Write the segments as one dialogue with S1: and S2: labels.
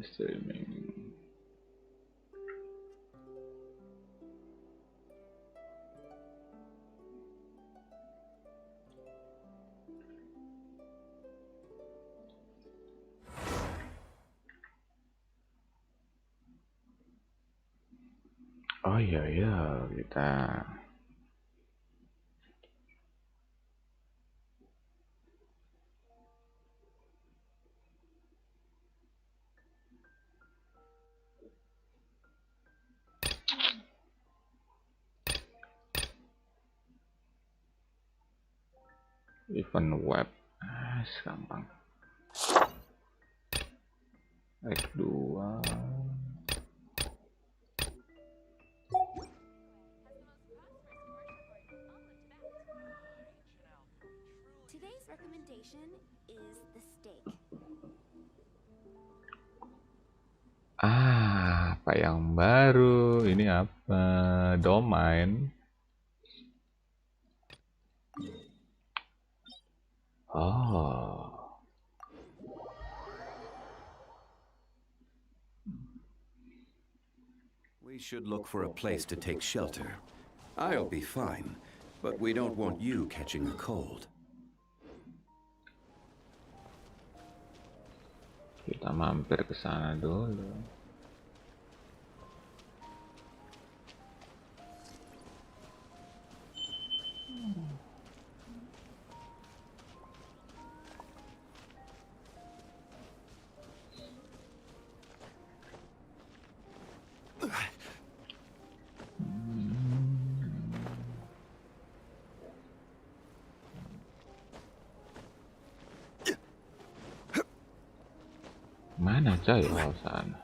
S1: Streaming. Oh iya kita event web gampang. Act 2
S2: Today's recommendation is the steak.
S1: Apa yang baru? Ini apa? Domain. Oh.
S3: We should look for a place to take shelter. I'll be fine, but we don't want you catching a cold.
S1: Kita mampir ke sana dulu. Mana coy? Oh, sana.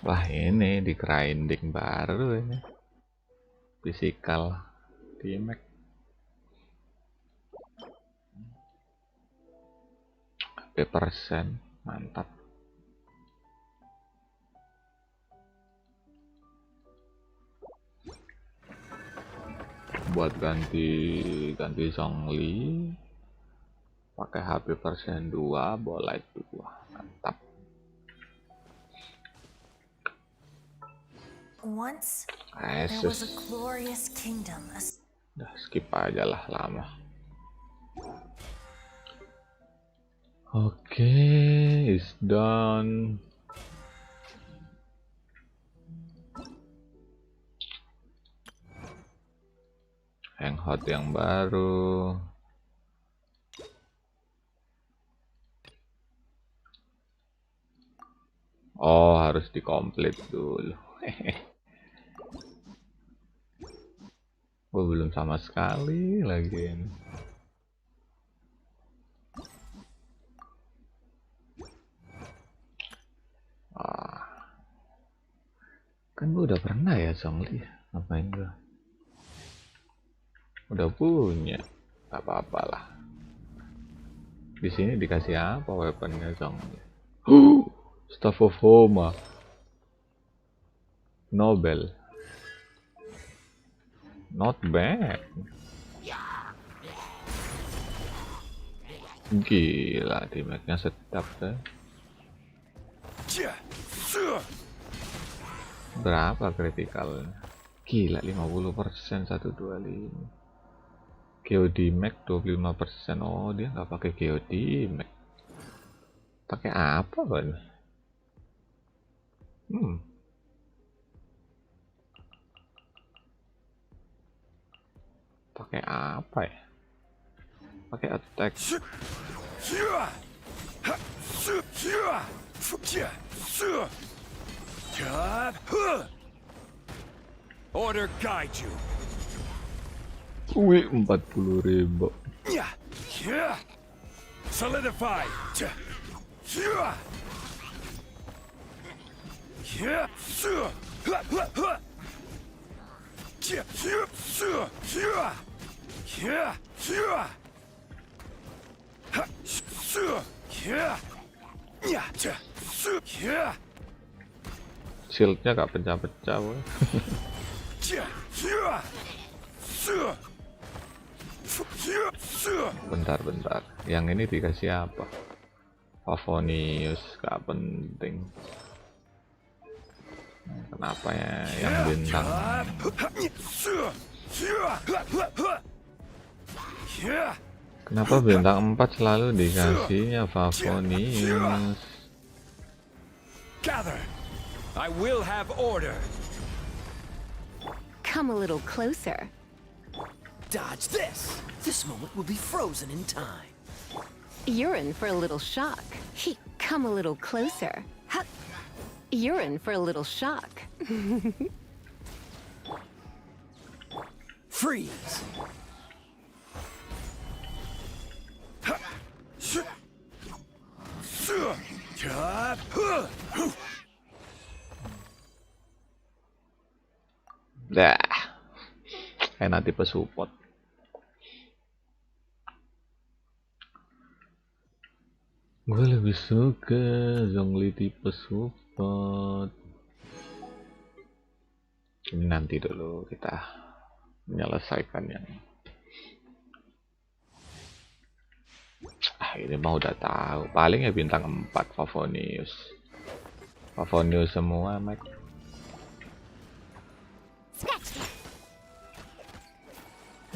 S1: Wah, ini di grinding baru ini. Physical di Mac. persen mantap. Buat ganti Zhongli pakai HP persen 2 boleh 2 mantap.
S2: Once there was a glorious kingdom.
S1: Udah skip aja lah lama. Oke, it's done. Hangout yang baru. Oh, harus dikomplit dulu. Oh, belum sama sekali lagi ini. Kan gue udah pernah ya Zhongli, ngapain gue? Udah punya, gak apa-apa lah. Di sini dikasih apa weaponnya Zhongli? Staff of Homa, Nobel, not bad. Gila, damage-nya sedap deh. Berapa kritikalnya? Gila, 50% 125. GOD Max 25%. Oh, dia nggak pakai GOD Max. Pakai apa kan? Pakai apa ya? Pakai attack.
S3: Order guide you.
S1: Wih, 40.000.
S3: Solidify.
S1: shieldnya gak pecah-pecah. Bentar, yang ini dikasih apa? Favonius, gak penting. Kenapa ya yang bintang? Kenapa bintang 4 selalu dikasihnya Favonius?
S4: Gather. I will have order.
S2: Come a little closer.
S4: Dodge this. This moment will be frozen in time.
S2: You're in for a little shock. Come a little closer. You're in for a little shock.
S4: Freeze.
S1: Dah, enak tipe support. Gue lebih suka Zhongli tipe support. Ini nanti dulu kita menyelesaikan yang ini mah udah tahu. Paling ya bintang 4 Favonius. Favonius semua, Mike.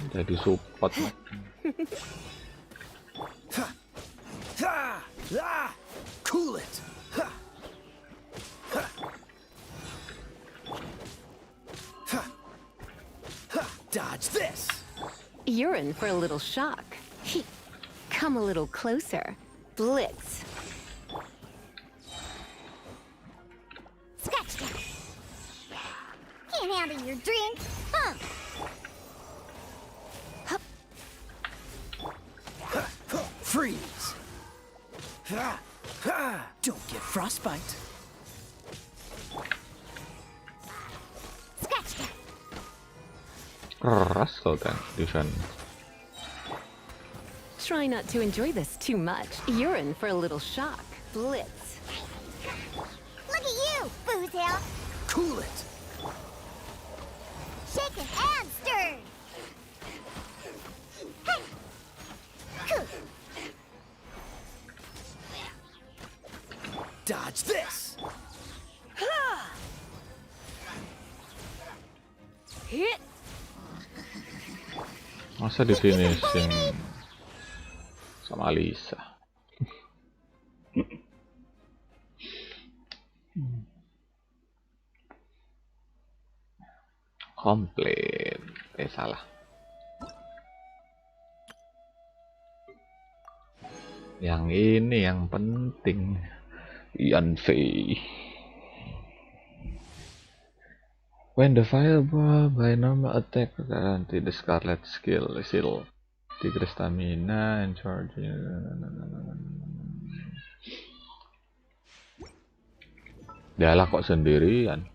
S1: Jadi support, Mike.
S4: Cool it. Dodge this.
S2: You're in for a little shock. Come a little closer. Blitz.
S5: Scratch that. Can't handle your drink, huh?
S4: Freeze. Don't get frostbite.
S5: Scratch that.
S1: Keras loh kan defense.
S2: Try not to enjoy this too much. You're in for a little shock. Blitz.
S5: Look at you, Boozhill.
S4: Cool it.
S5: Shaken and stirred. Hey. Cool.
S4: Dodge this.
S2: Hit.
S1: Masa di finishing sama Lisa. Komplit. Salah. Yang ini yang penting. Yanfei. When the fireball by normal attack guarantee the scarlet skill seal. Tigre stamina and charging. Dialah kok sendirian.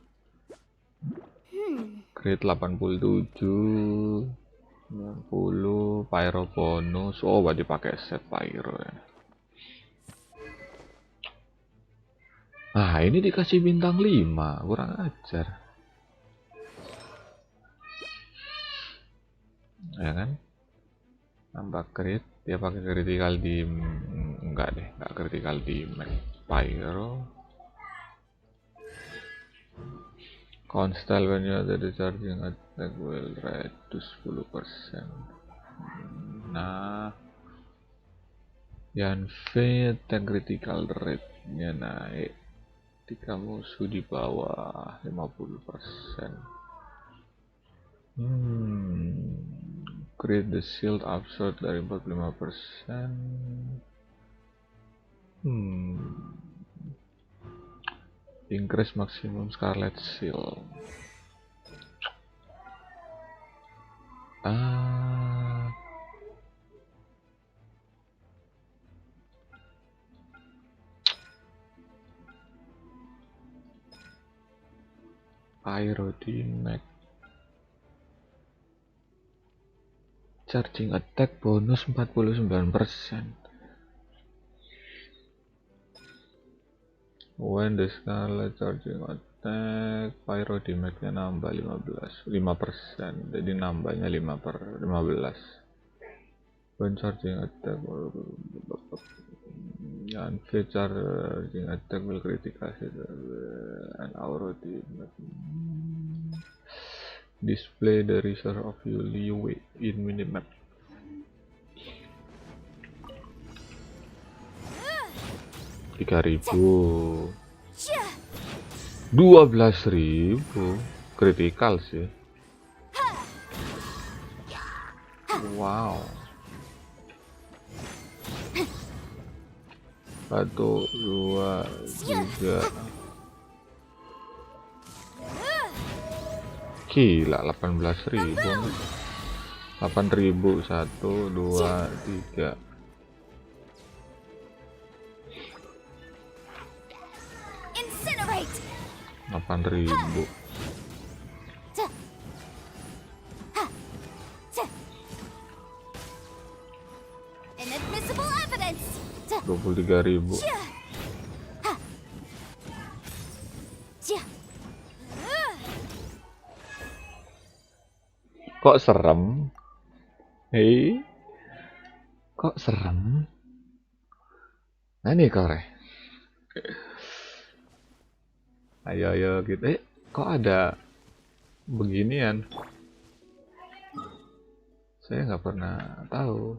S1: Crit 87 90 pyro bonus. Oh, berarti pakai set pyro ya. Nah, ini dikasih bintang 5, kurang ajar. Ya kan? Nambah crit, dia pakai critical di enggak deh, enggak critical di pyro. Constant when you are discharging attack will reduce 10%. Nah, Yanfei attack critical rate-nya naik ketika musuh di bawah 50%. Create the shield absorb dari 45%. Increase maximum scarlet shield. Aerodynamic. Charging attack bonus 49%. When the Scarlet charging attack, pyro damage-nya nambah 5%, jadi nambahnya 15. When charging attack, Yanfei charging attack will critical hit and aura damage. Display the result of Yuli in minimap. 3.000, 12.000 kritikal sih. Wow. 1, 2, 3. Gila, 18.000. 8.000, 1, 2, 3.
S5: Incinerate.
S1: 8.000.
S5: Inadmissible evidence.
S1: 23.000. Kok serem? Hei, kok serem? Nah nih kore. Ayo gitu. Kok ada beginian? Saya nggak pernah tahu.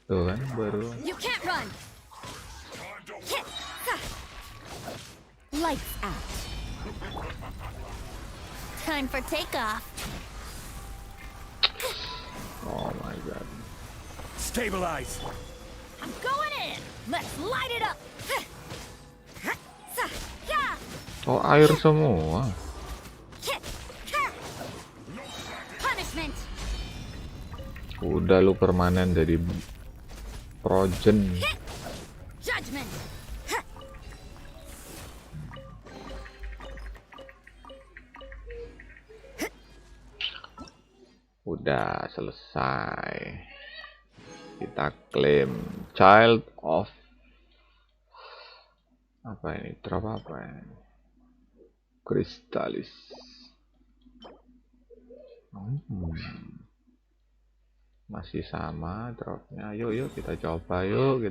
S1: Tuh kan baru.
S5: You can't run. Lights out. Time for takeoff.
S1: Oh my god.
S4: Stabilize.
S5: I'm going in. Let's light it up.
S1: Oh air semua.
S5: Punishment.
S1: Udah lu permanen dari Progen.
S5: Judgment.
S1: Udah selesai. Kita klaim Child of apa ini? Drop apa ini? Kristalis. Masih sama dropnya. Yuk kita coba yuk.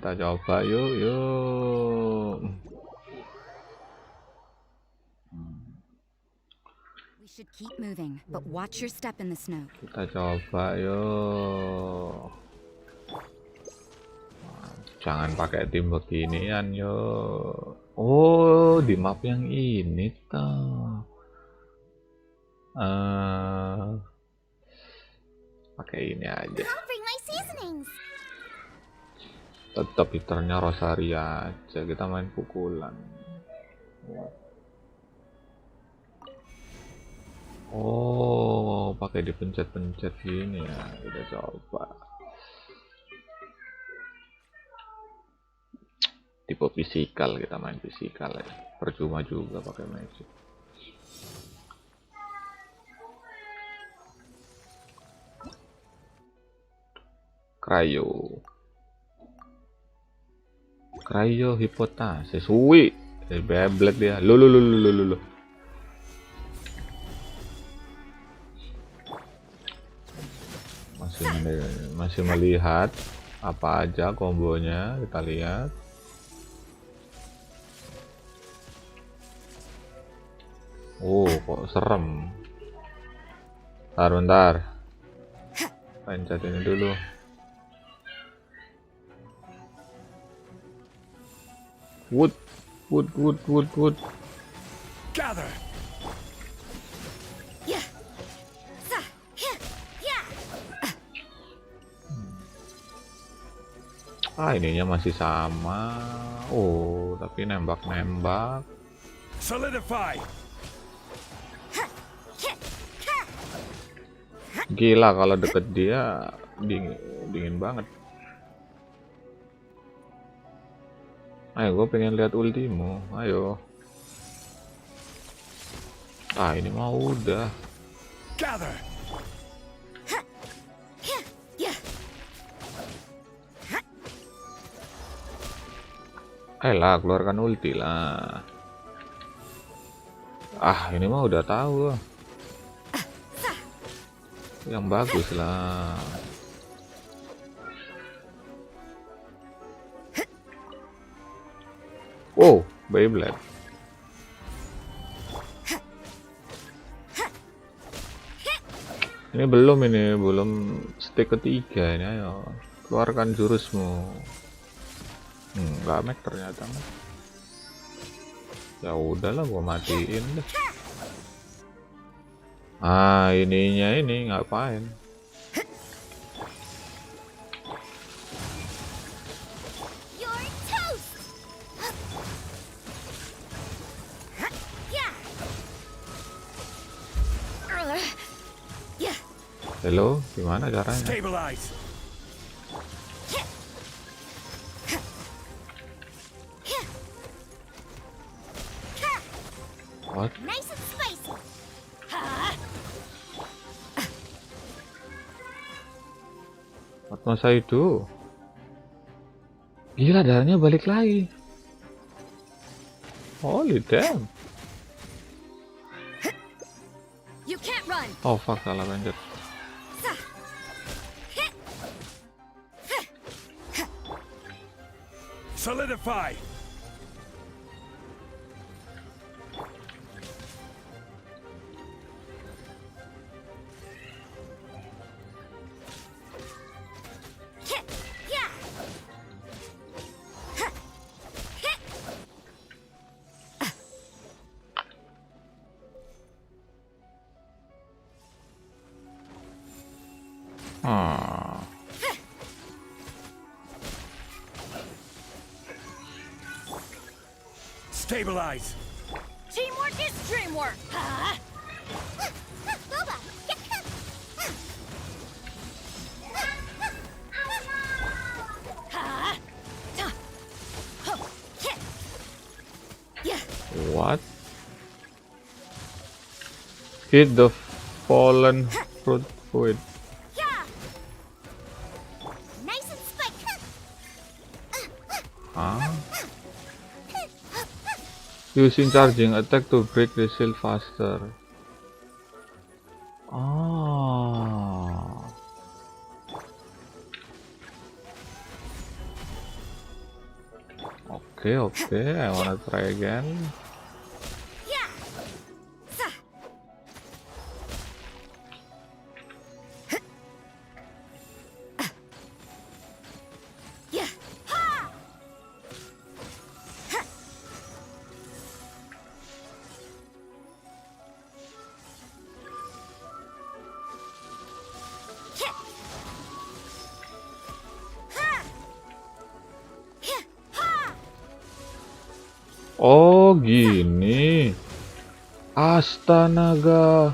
S6: We should keep moving, but watch your step in the snow.
S1: Kita coba yuk. Jangan pakai tim beginian yuk. Oh, di map yang ini tuh. Pakai ini aja.
S5: I'll bring my seasonings.
S1: Tetap hiternya Rosaria aja. Kita main pukulan. Oh, pakai dipencet-pencet gini ya. Kita coba. Tipe fisikal, kita main fisikal ya. Percuma juga pakai magic. Cryo hipotasis. Suwi. Beblet dia. Lu. Masih melihat apa aja kombonya, kita lihat. Oh, kok serem. Bentar. Pencet ini dulu. Wood.
S4: Gather.
S1: Ininya masih sama. Oh, tapi nembak.
S4: Solidify.
S1: Gila kalau deket dia dingin banget. Ayo, gue pengen lihat ultimu. Ayo. Ini mah udah.
S4: Gather.
S1: Ayolah, keluarkan ulti lah. Ah, ini mah udah tahu. Yang bagus lah. Wow, Beyblade. Ini belum stick ketiga ini. Ayo, keluarkan jurusmu. Nggak make ternyata. Ya udahlah, gua matiin deh. Ah, ininya ini ngapain?
S5: You're toast! Yeah.
S1: Hello, gimana caranya?
S3: Stabilize.
S1: What?
S5: Nice and spicy.
S1: What must I do? Gila, darahnya balik lagi. Holy damn.
S6: You can't run.
S1: Oh fuck, salah pencet.
S3: Solidify.
S1: Ah.
S3: Stabilize.
S6: Teamwork is dreamwork.
S5: Coba.
S1: What? Hit the fallen fruit.
S5: Nice and spicy.
S1: Huh? Using charging attack to break the shield faster. Oh. Okay, I wanna try again. Oh gini, astaga.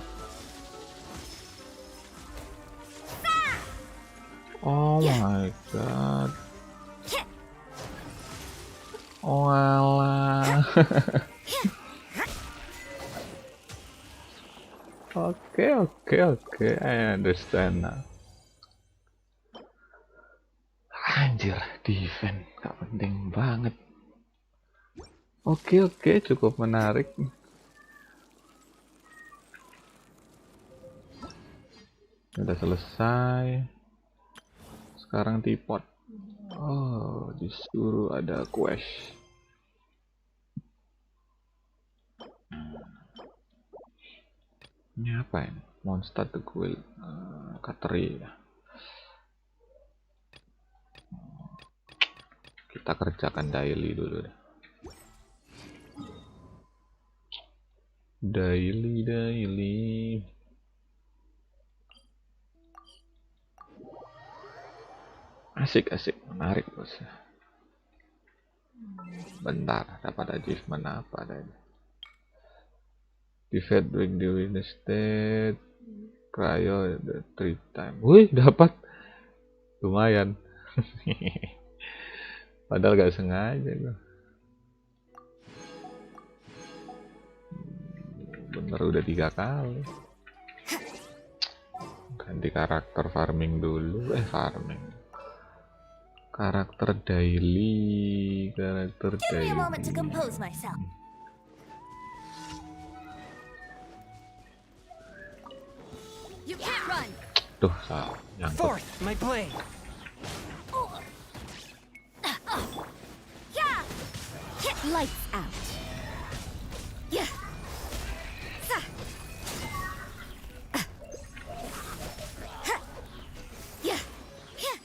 S1: Oh my god. Oh alah. Oke, I understand now. Anjir, defense gak penting banget. Oke, cukup menarik. Udah selesai. Sekarang teapot. Oh, disuruh ada quest. Ini apa ini? Monster the Guild. Kateri ya. Kita kerjakan daily dulu deh. Daily. Asik, menarik bos. Bentar, dapat achievement apa tadi? Defeat during the winner state, cryo the 3 time. Wih, dapat lumayan. Padahal gak sengaja gua. Bener udah 3 kali. Ganti karakter farming dulu. Farming. Karakter daily, karakter
S5: Give me a moment to
S1: daily.
S5: compose myself.
S6: You can't run.
S1: Duh, salah. Nyangkut.
S4: Forth, my blade.
S5: Yeah.
S6: Lights out.
S5: Yeah. Yeah.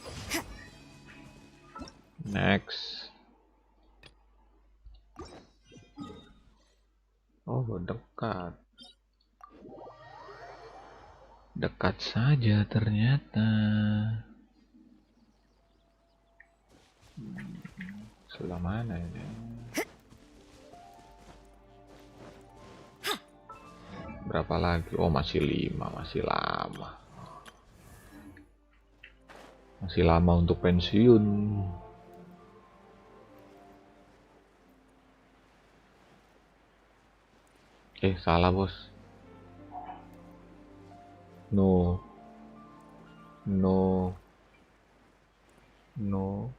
S1: Next. Oh, dekat. Dekat saja ternyata. Sebelah mana ini? Berapa lagi? Oh, masih 5, masih lama. Masih lama untuk pensiun. Salah, bos. No. No. No.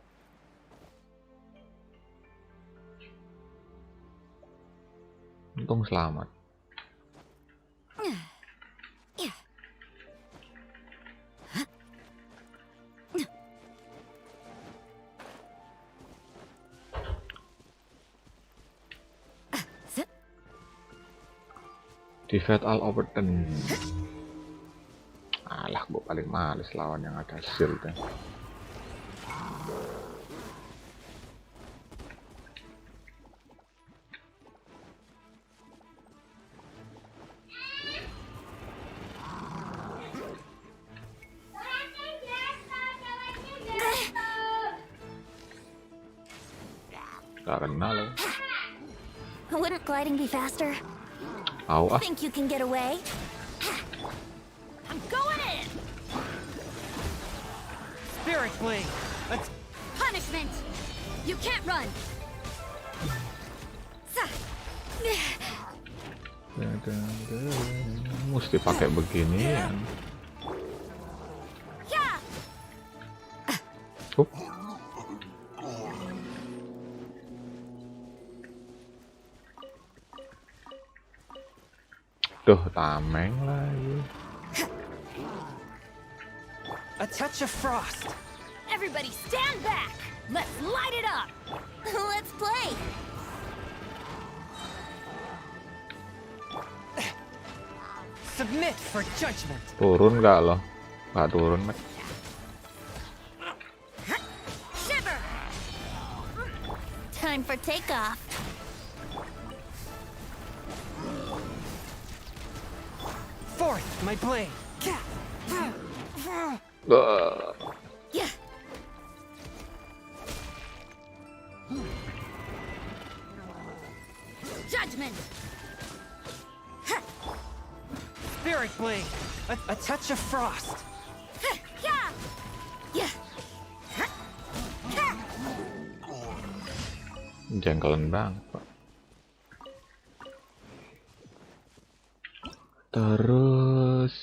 S1: Untung selamat. Defeat all overturn. Alah, gue paling males lawan yang ada shield ya. Gak kenal ya.
S5: Wouldn't gliding be faster?
S1: Au ah.
S5: Think you can get away? I'm going in.
S4: Spirit blade. Let's
S6: Punishment. You can't run.
S1: Mesti pakai beginian.
S5: Yeah.
S1: Duh, tameng lagi.
S4: a touch of frost.
S5: Everybody stand back. Let's light it up. Let's play.
S4: Submit for judgment.
S1: Turun nggak loh? Nggak turun, Mek.
S5: Shiver. Time for takeoff.
S4: Forth, my blade.
S5: Yeah.
S6: Judgment.
S4: Spirit blade. A touch of frost.
S5: Yeah. Yeah.
S1: Jengkelan banget, Pak. Terus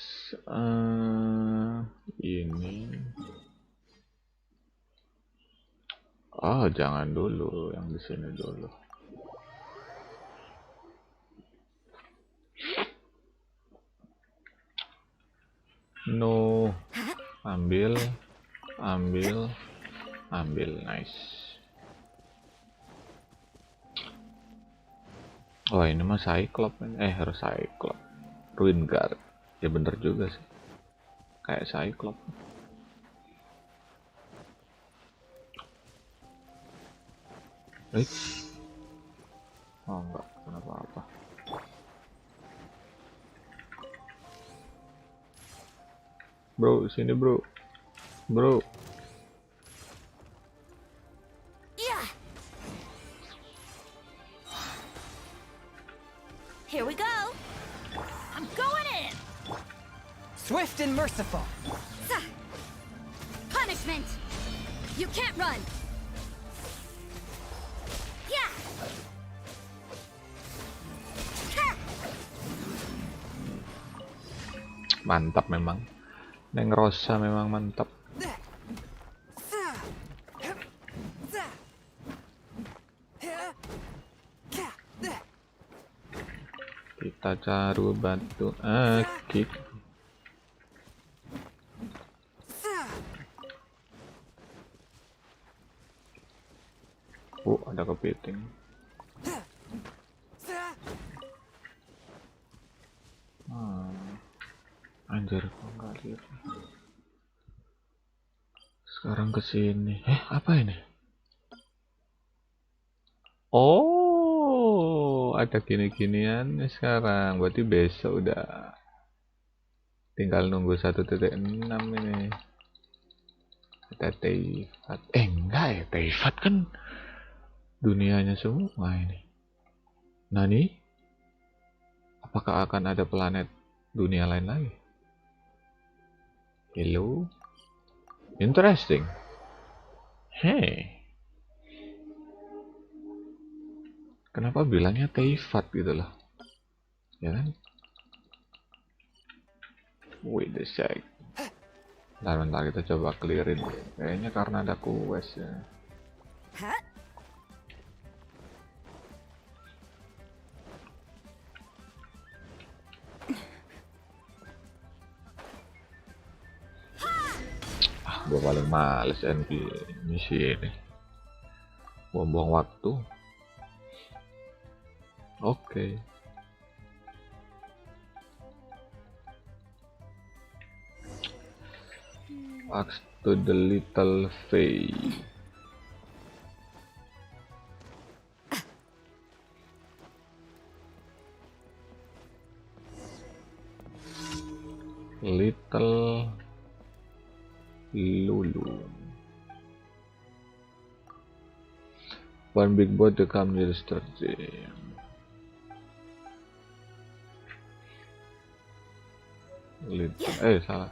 S1: ini. Oh, jangan dulu, yang di sini dulu. No. Ambil, ambil, ambil, nice. Oh, ini mah Cyclops, harus Cyclops. Ruin Guard, ya bener juga sih, kayak Cyclops. Oh enggak, kenapa-apa. Bro, sini bro, bro.
S5: Yeah. Here we go. I'm going in.
S4: Swift and merciful.
S6: Punishment. You can't run.
S5: Yeah.
S1: Mantap memang. Neng Rosa memang mantap. Kita cari batu akik. Ada kepiting. Anjir, kok nggak lihat. Sekarang kesini. Apa ini? Oh, ada gini-ginian sekarang. Berarti besok udah tinggal nunggu 1.6 ini. Ada Teifat. Enggak ya, Teifat kan dunianya semua ini. Nani? Apakah akan ada planet dunia lain lagi? Hello? Interesting. Hey. Kenapa bilangnya Teifat gitu loh? Ya kan? Wait a sec. Bentar kita coba clearin. Kayaknya karena ada quest ya. Gue paling males NP misi ini. Buang-buang waktu. Oke. Ask to the little Fae. Little Lulu. One big boy to come near the sturgeon. Little, salah.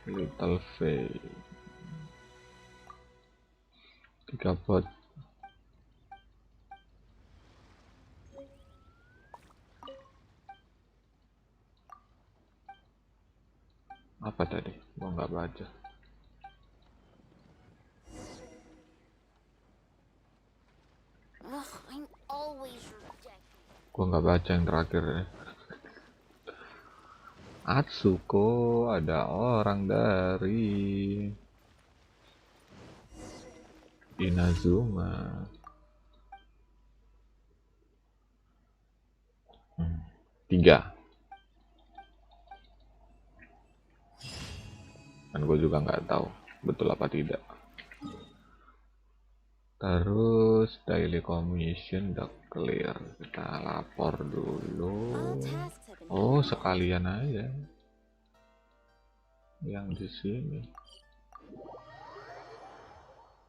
S1: Little Fae. 3 bot. Apa tadi? Gua nggak baca.
S5: I'm always rejected.
S1: Gua nggak baca yang terakhir ya. Atsuko, ada orang dari Inazuma. 3. Dan gue juga nggak tahu betul apa tidak. Terus daily commission udah clear. Kita lapor dulu. Oh, sekalian aja yang di sini.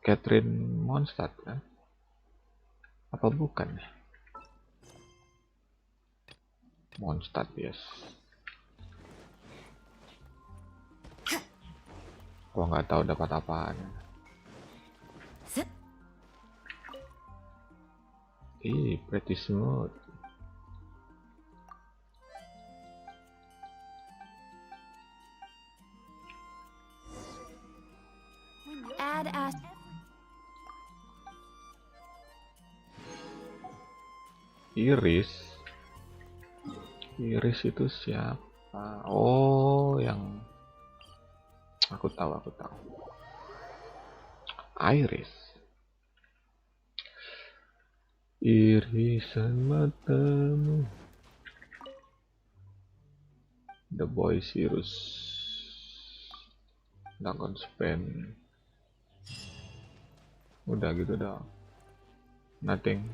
S1: Catherine Mondstadt kan? Apa bukan? Mondstadt, yes. Gua nggak tahu dapat apaan. Pretty smooth.
S5: Add as
S1: Iris itu siapa? Oh, yang aku tahu. Iris. Irisan matamu. The boy Cyrus. Dragon Span. Udah gitu dah. Nothing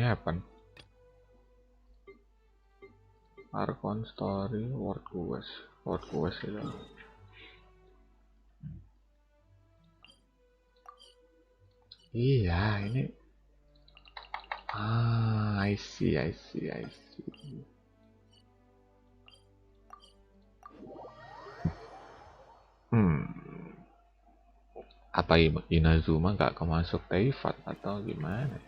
S1: happen. Archon story, world quest itu. Iya, ini. I see. Apa Inazuma nggak kemasuk Teifat atau gimana?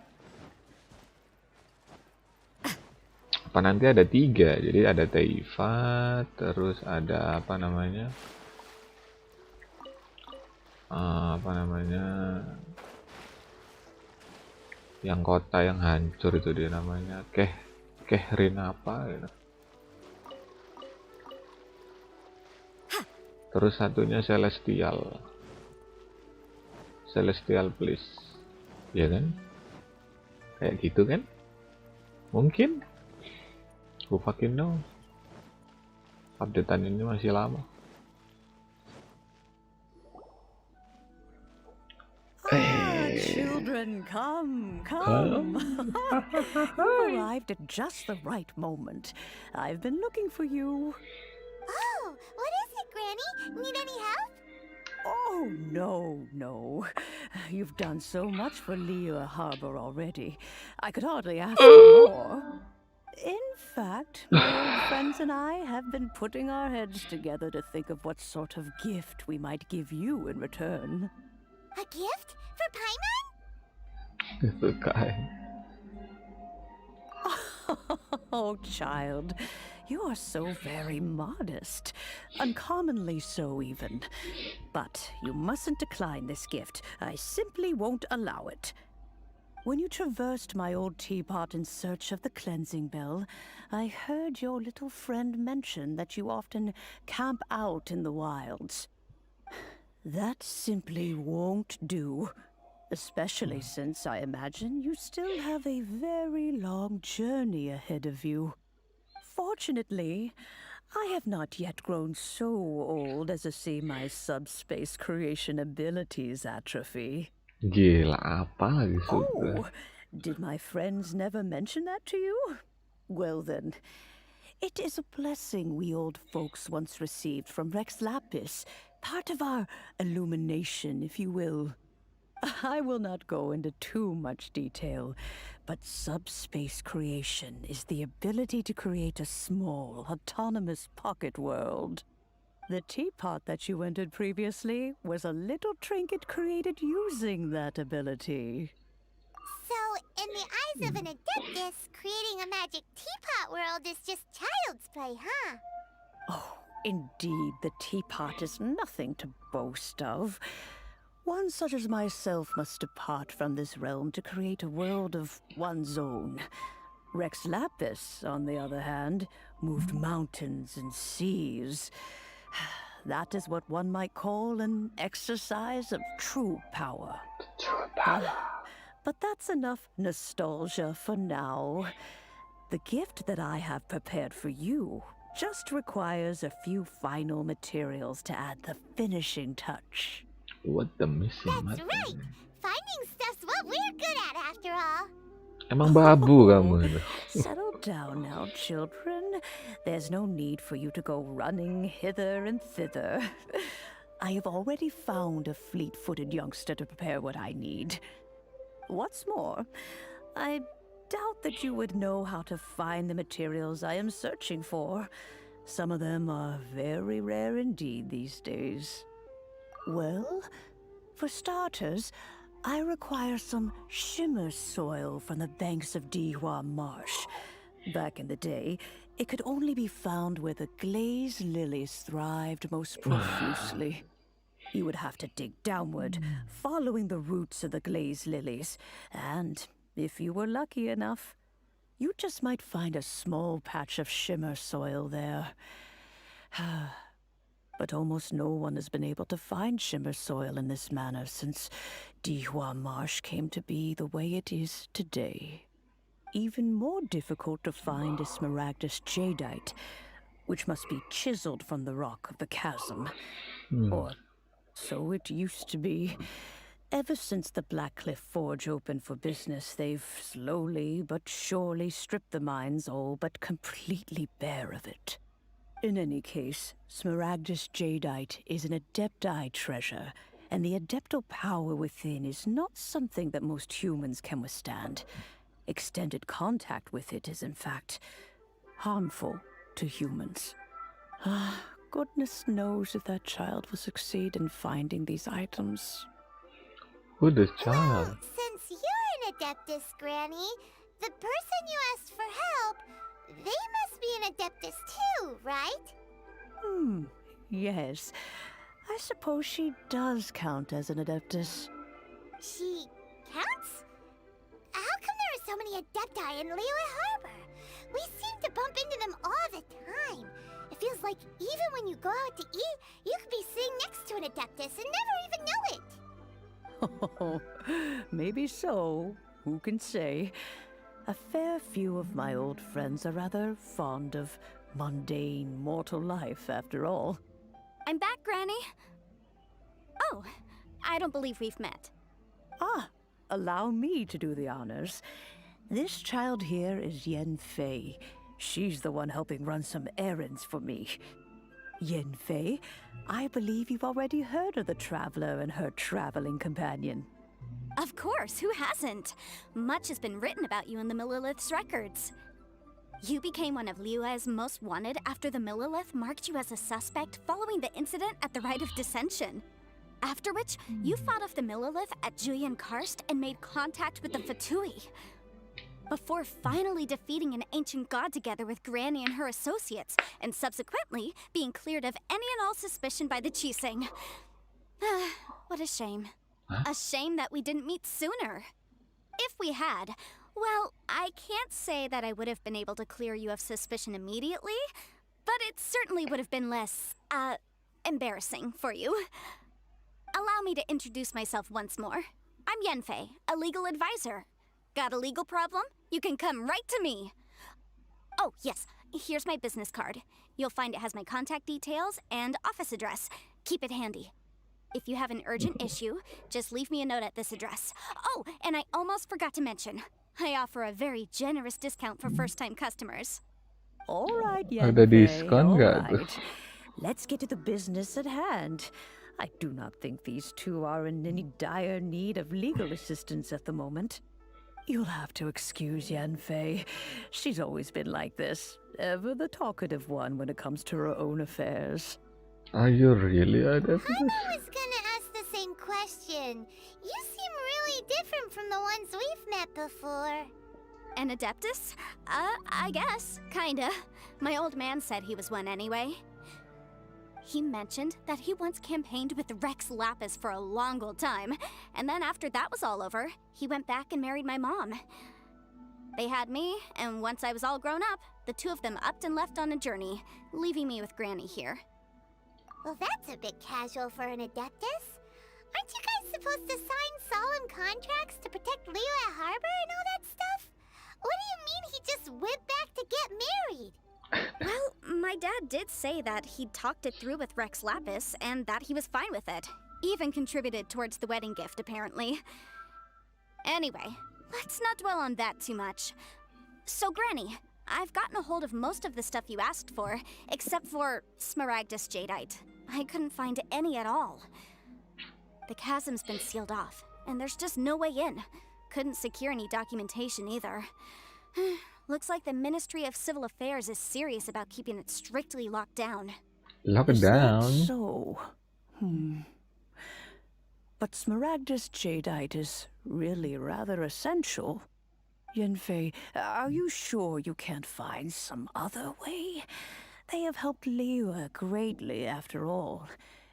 S1: Apa nanti ada 3, jadi ada Teifat, terus ada apa namanya? Yang kota yang hancur itu dia namanya Kehrin apa gitu. Terus satunya Celestial Bliss, ya kan? Kayak gitu kan? Mungkin. Who fucking know? Updatean ini masih lama.
S7: Children, come. You've arrived at just the right moment. I've been looking for you.
S5: Oh, what is it, Granny? Need any help?
S7: Oh, no. You've done so much for Lea Harbor already. I could hardly ask for more. In fact, my old friends and I have been putting our heads together to think of what sort of gift we might give you in return.
S5: A gift? For Paimon?
S1: Itu kan.
S7: Oh, child, you are so very modest. Uncommonly so, even. But you mustn't decline this gift. I simply won't allow it. When you traversed my old teapot in search of the cleansing bell, I heard your little friend mention that you often camp out in the wilds. That simply won't do. Especially since I imagine you still have a very long journey ahead of you. Fortunately, I have not yet grown so old as to see my subspace creation abilities atrophy.
S1: Gila, apa lagi sudah?
S7: Oh, did my friends never mention that to you? Well then, it is a blessing we old folks once received from Rex Lapis, part of our illumination, if you will. I will not go into too much detail, but subspace creation is the ability to create a small, autonomous pocket world. The teapot that you entered previously was a little trinket created using that ability.
S5: So, in the eyes of an adeptus, creating a magic teapot world is just child's play, huh?
S7: Oh, indeed, the teapot is nothing to boast of. One such as myself must depart from this realm to create a world of one's own. Rex Lapis, on the other hand, moved mountains and seas. That is what one might call an exercise of true power. But that's enough nostalgia for now. The gift that I have prepared for you just requires a few final materials to add the finishing touch.
S1: What the missing
S5: That's
S1: mata?
S5: right! Finding stuff's what we're good at, after all.
S1: Emang babu kamu itu?
S7: Settle down now, children. There's no need for you to go running hither and thither. I have already found a fleet-footed youngster to prepare what I need. What's more, I doubt that you would know how to find the materials I am searching for. Some of them are very rare indeed these days. Well, for starters, I require some shimmer soil from the banks of Dihua Marsh. Back in the day, it could only be found where the glazed lilies thrived most profusely. You would have to dig downward, following the roots of the glazed lilies, and if you were lucky enough, you just might find a small patch of shimmer soil there. But almost no one has been able to find shimmer soil in this manner since Dihua Marsh came to be the way it is today. Even more difficult to find is smaragdus jadeite, which must be chiseled from the rock of the chasm. Or so it used to be. Ever since the Blackcliff Forge opened for business, they've slowly but surely stripped the mines all but completely bare of it. In any case, smaragdus jadeite is an adepti treasure, and the adeptal power within is not something that most humans can withstand. Extended contact with it is, in fact, harmful to humans. Goodness knows if that child will succeed in finding these items.
S1: Who the child?
S5: Since you're an adeptus, Granny, the person you asked for help, they must be an adeptus too, right?
S7: Yes. I suppose she does count as an adeptus.
S5: She counts? How many Adepti in Liyue Harbor. We seem to bump into them all the time. It feels like even when you go out to eat, you could be sitting next to an Adeptus and never even know it.
S7: Oh, maybe so. Who can say? A fair few of my old friends are rather fond of mundane mortal life, after all.
S6: I'm back, Granny. Oh, I don't believe we've met.
S7: Ah, allow me to do the honors. This child here is Yanfei. She's the one helping run some errands for me. Yanfei, I believe you've already heard of the traveler and her traveling companion.
S6: Of course, who hasn't? Much has been written about you in the Millilith's records. You became one of Liyue's most wanted after the Millilith marked you as a suspect following the incident at the Rite of Dissension. After which, you fought off the Millilith at Julian Karst and made contact with the Fatui. Before finally defeating an ancient god together with Granny and her associates, and subsequently being cleared of any and all suspicion by the Chiseng. What a shame.
S1: Huh?
S6: A shame that we didn't meet sooner. If we had, well, I can't say that I would have been able to clear you of suspicion immediately, but it certainly would have been less, embarrassing for you. Allow me to introduce myself once more. I'm Yanfei, a legal advisor. Got a legal problem? You can come right to me. Oh, yes, here's my business card. You'll find it has my contact details and office address. Keep it handy. If you have an urgent issue, just leave me a note at this address. Oh, and I almost forgot to mention, I offer a very generous discount for first-time customers.
S7: All right,
S1: Ada
S7: Yanfei,
S1: diskon
S7: all
S1: nggak tuh?
S7: right. Let's get to the business at hand. I do not think these two are in any dire need of legal assistance at the moment. You'll have to excuse Yanfei. She's always been like this, ever the talkative one when it comes to her own affairs.
S1: Are you really Adeptus?
S5: I was gonna ask the same question. You seem really different from the ones we've met before.
S6: An Adeptus? I guess, kinda. My old man said he was one anyway. He mentioned that he once campaigned with Rex Lapis for a long old time, and then after that was all over, he went back and married my mom. They had me, and once I was all grown up, the two of them upped and left on a journey, leaving me with Granny here.
S5: Well, that's a bit casual for an Adeptus. Aren't you guys supposed to sign solemn contracts to protect Liyue Harbor and all that stuff? What do you mean he just went back to get married?
S6: Well, my dad did say that he'd talked it through with Rex Lapis, and that he was fine with it. Even contributed towards the wedding gift, apparently. Anyway, let's not dwell on that too much. So, Granny, I've gotten a hold of most of the stuff you asked for, except for Smaragdus Jadeite. I couldn't find any at all. The chasm's been sealed off, and there's just no way in. Couldn't secure any documentation either. Looks like the Ministry of Civil Affairs is serious about keeping it strictly locked down.
S1: Lock it
S7: Is that
S1: down.
S7: so? But Smaragdus Jadeite is really rather essential. Yanfei, are you sure you can't find some other way? They have helped Liyue greatly, after all.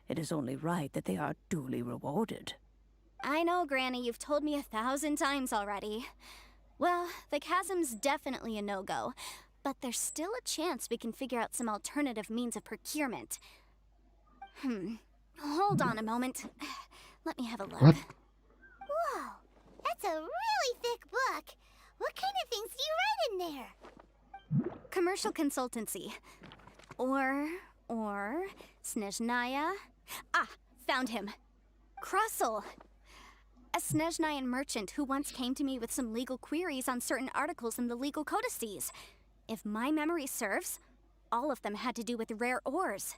S7: It is only right that they are duly rewarded.
S6: I know, Granny, you've told me 1,000 times already. Well, the chasm's definitely a no-go, but there's still a chance we can figure out some alternative means of procurement. Hold on a moment. Let me have a look.
S1: What?
S5: Whoa, that's a really thick book. What kind of things do you write in there?
S6: Commercial consultancy. Or Snezhnaya. Ah, found him. Krusel. A Snezhnayan merchant who once came to me with some legal queries on certain articles in the legal codices. If my memory serves, all of them had to do with rare ores.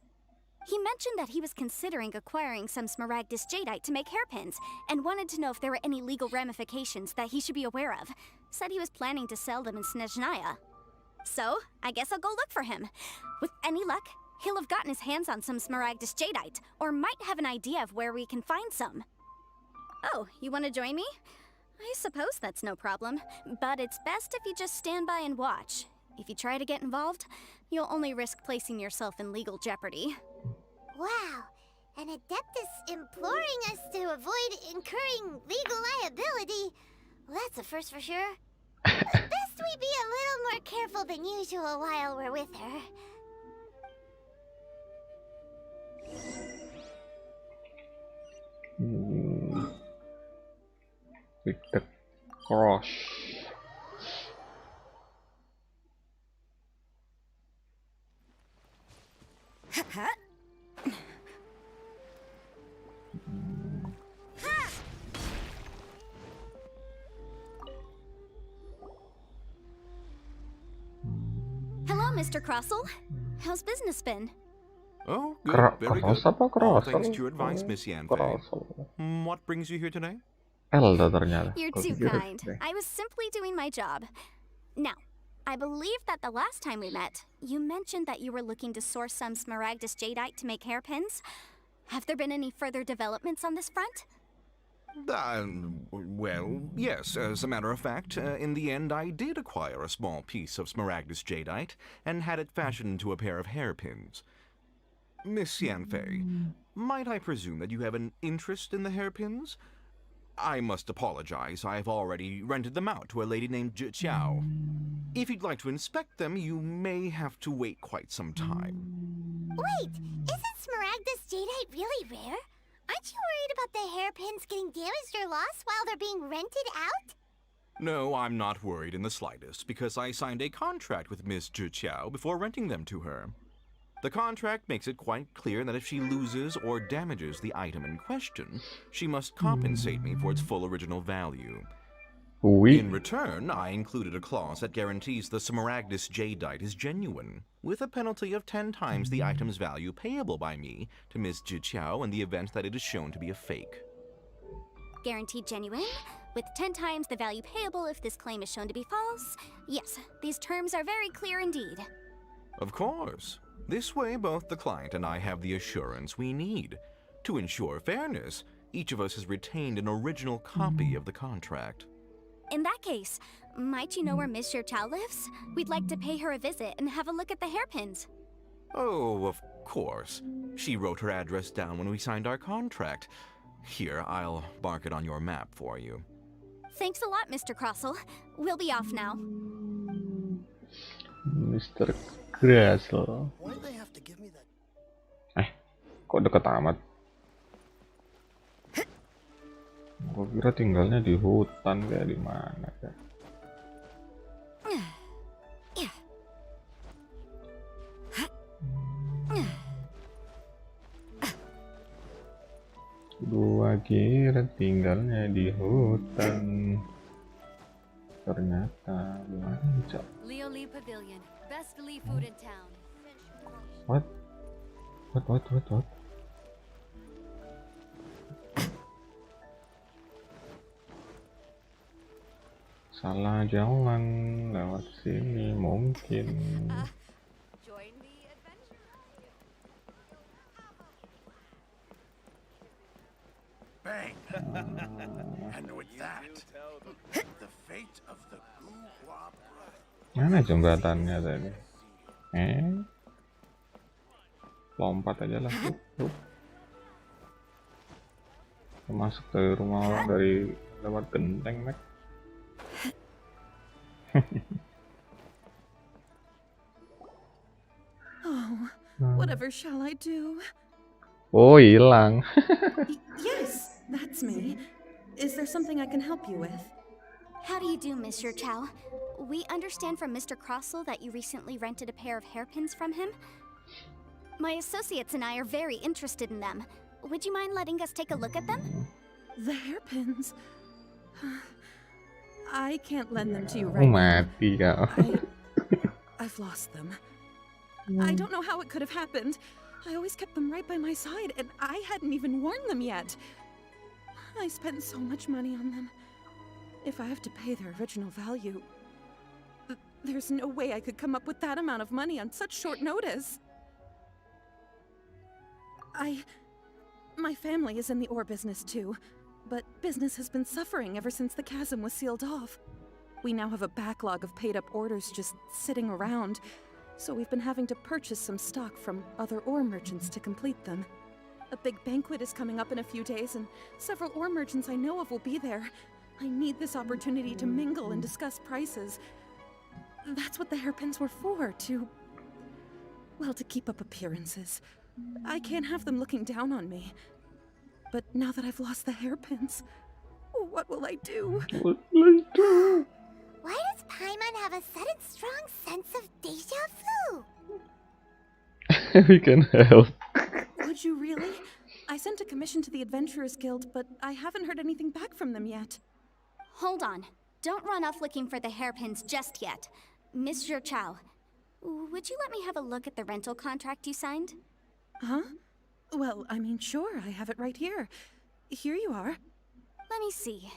S6: He mentioned that he was considering acquiring some Smaragdus Jadeite to make hairpins, and wanted to know if there were any legal ramifications that he should be aware of. Said he was planning to sell them in Snezhnaya. So, I guess I'll go look for him. With any luck, he'll have gotten his hands on some Smaragdus Jadeite, or might have an idea of where we can find some. Oh, you want to join me? I suppose that's no problem, but it's best if you just stand by and watch. If you try to get involved, you'll only risk placing yourself in legal jeopardy.
S5: Wow, an Adeptus imploring us to avoid incurring legal liability. Well, that's a first for sure. Best we be a little more careful than usual while we're with her.
S1: With the cross.
S6: Hello, Mr. Crossell. How's business been?
S3: Oh, good. Very good.
S1: Cross apa
S3: All
S1: cross?
S3: thanks to your advice, Miss Yanfei.
S1: Cross.
S3: What brings you here today?
S1: L ternyata.
S6: You're
S1: Gua
S6: too
S1: pikir
S6: kind.
S1: deh.
S6: I was simply doing my job. Now, I believe that the last time we met, you mentioned that you were looking to source some smaragdus jadeite to make hairpins. Have there been any further developments on this front?
S3: Well, yes. As a matter of fact, in the end, I did acquire a small piece of smaragdus jadeite and had it fashioned into a pair of hairpins. Miss Yanfei, might I presume that you have an interest in the hairpins? I must apologize. I've already rented them out to a lady named Zhi Qiao. If you'd like to inspect them, you may have to wait quite some time.
S5: Wait, isn't smaragdus jadeite really rare? Aren't you worried about the hairpins getting damaged or lost while they're being rented out?
S3: No, I'm not worried in the slightest, because I signed a contract with Miss Zhi Qiao before renting them to her. The contract makes it quite clear that if she loses or damages the item in question, she must compensate me for its full original value.
S1: Ui.
S3: In return, I included a clause that guarantees the smaragdus jadeite is genuine, with a penalty of 10 times the item's value payable by me to Miss Zhi Qiao in the event that it is shown to be a fake.
S6: Guaranteed genuine, with 10 times the value payable if this claim is shown to be false. Yes, these terms are very clear indeed.
S3: Of course. This way, both the client and I have the assurance we need. To ensure fairness, each of us has retained an original copy of the contract.
S6: In that case, might you know where Miss Chow lives? We'd like to pay her a visit and have a look at the hairpins.
S3: Oh, of course. She wrote her address down when we signed our contract. Here, I'll mark it on your map for you.
S6: Thanks a lot, Mr. Crossell. We'll be off now.
S1: Mr. Grassel.
S4: Why do they have to give me that?
S1: Kok deket amat? Gua kira tinggalnya di hutan kayak di mana kayak. Gua kira tinggalnya di hutan. Ternyata mancap.
S2: Leo Lee Pavilion, best Lee food in town.
S1: What? Salah jalan lewat sini mungkin.
S2: Join the adventure.
S8: Bang! And with that, the fate of the Guhua brothers.
S1: Mana jembatannya tadi? Lompat aja lah. Masuk dari rumah orang dari lewat genteng, Mek.
S9: Oh, whatever shall I do?
S1: Oh, hilang.
S9: Yes, that's me. Is there something I can help you with?
S6: How do you do, Mr. Chow? We understand from Mr. Crossell that you recently rented a pair of hairpins from him. My associates and I are very interested in them. Would you mind letting us take a look at them?
S9: The hairpins? I can't lend them to you
S1: Oh,
S9: right now.
S1: mati kau.
S9: I've lost them. I don't know how it could have happened. I always kept them right by my side, and I hadn't even worn them yet. I spent so much money on them. If I have to pay their original value, there's no way I could come up with that amount of money on such short notice. My family is in the ore business too, but business has been suffering ever since the chasm was sealed off. We now have a backlog of paid-up orders just sitting around, so we've been having to purchase some stock from other ore merchants to complete them. A big banquet is coming up in a few days, and several ore merchants I know of will be there. I need this opportunity to mingle and discuss prices. That's what the hairpins were for, well, to keep up appearances. I can't have them looking down on me. But now that I've lost the hairpins, what will I do?
S1: What will I do?
S5: Why does Paimon have a sudden strong sense of deja vu?
S1: We can help.
S9: Would you really? I sent a commission to the Adventurers Guild, but I haven't heard anything back from them yet.
S6: Hold on. Don't run off looking for the hairpins just yet. Mr. Chow, would you let me have a look at the rental contract you signed?
S9: Huh? Well, I mean, sure, I have it right here. Here you are.
S6: Let me see.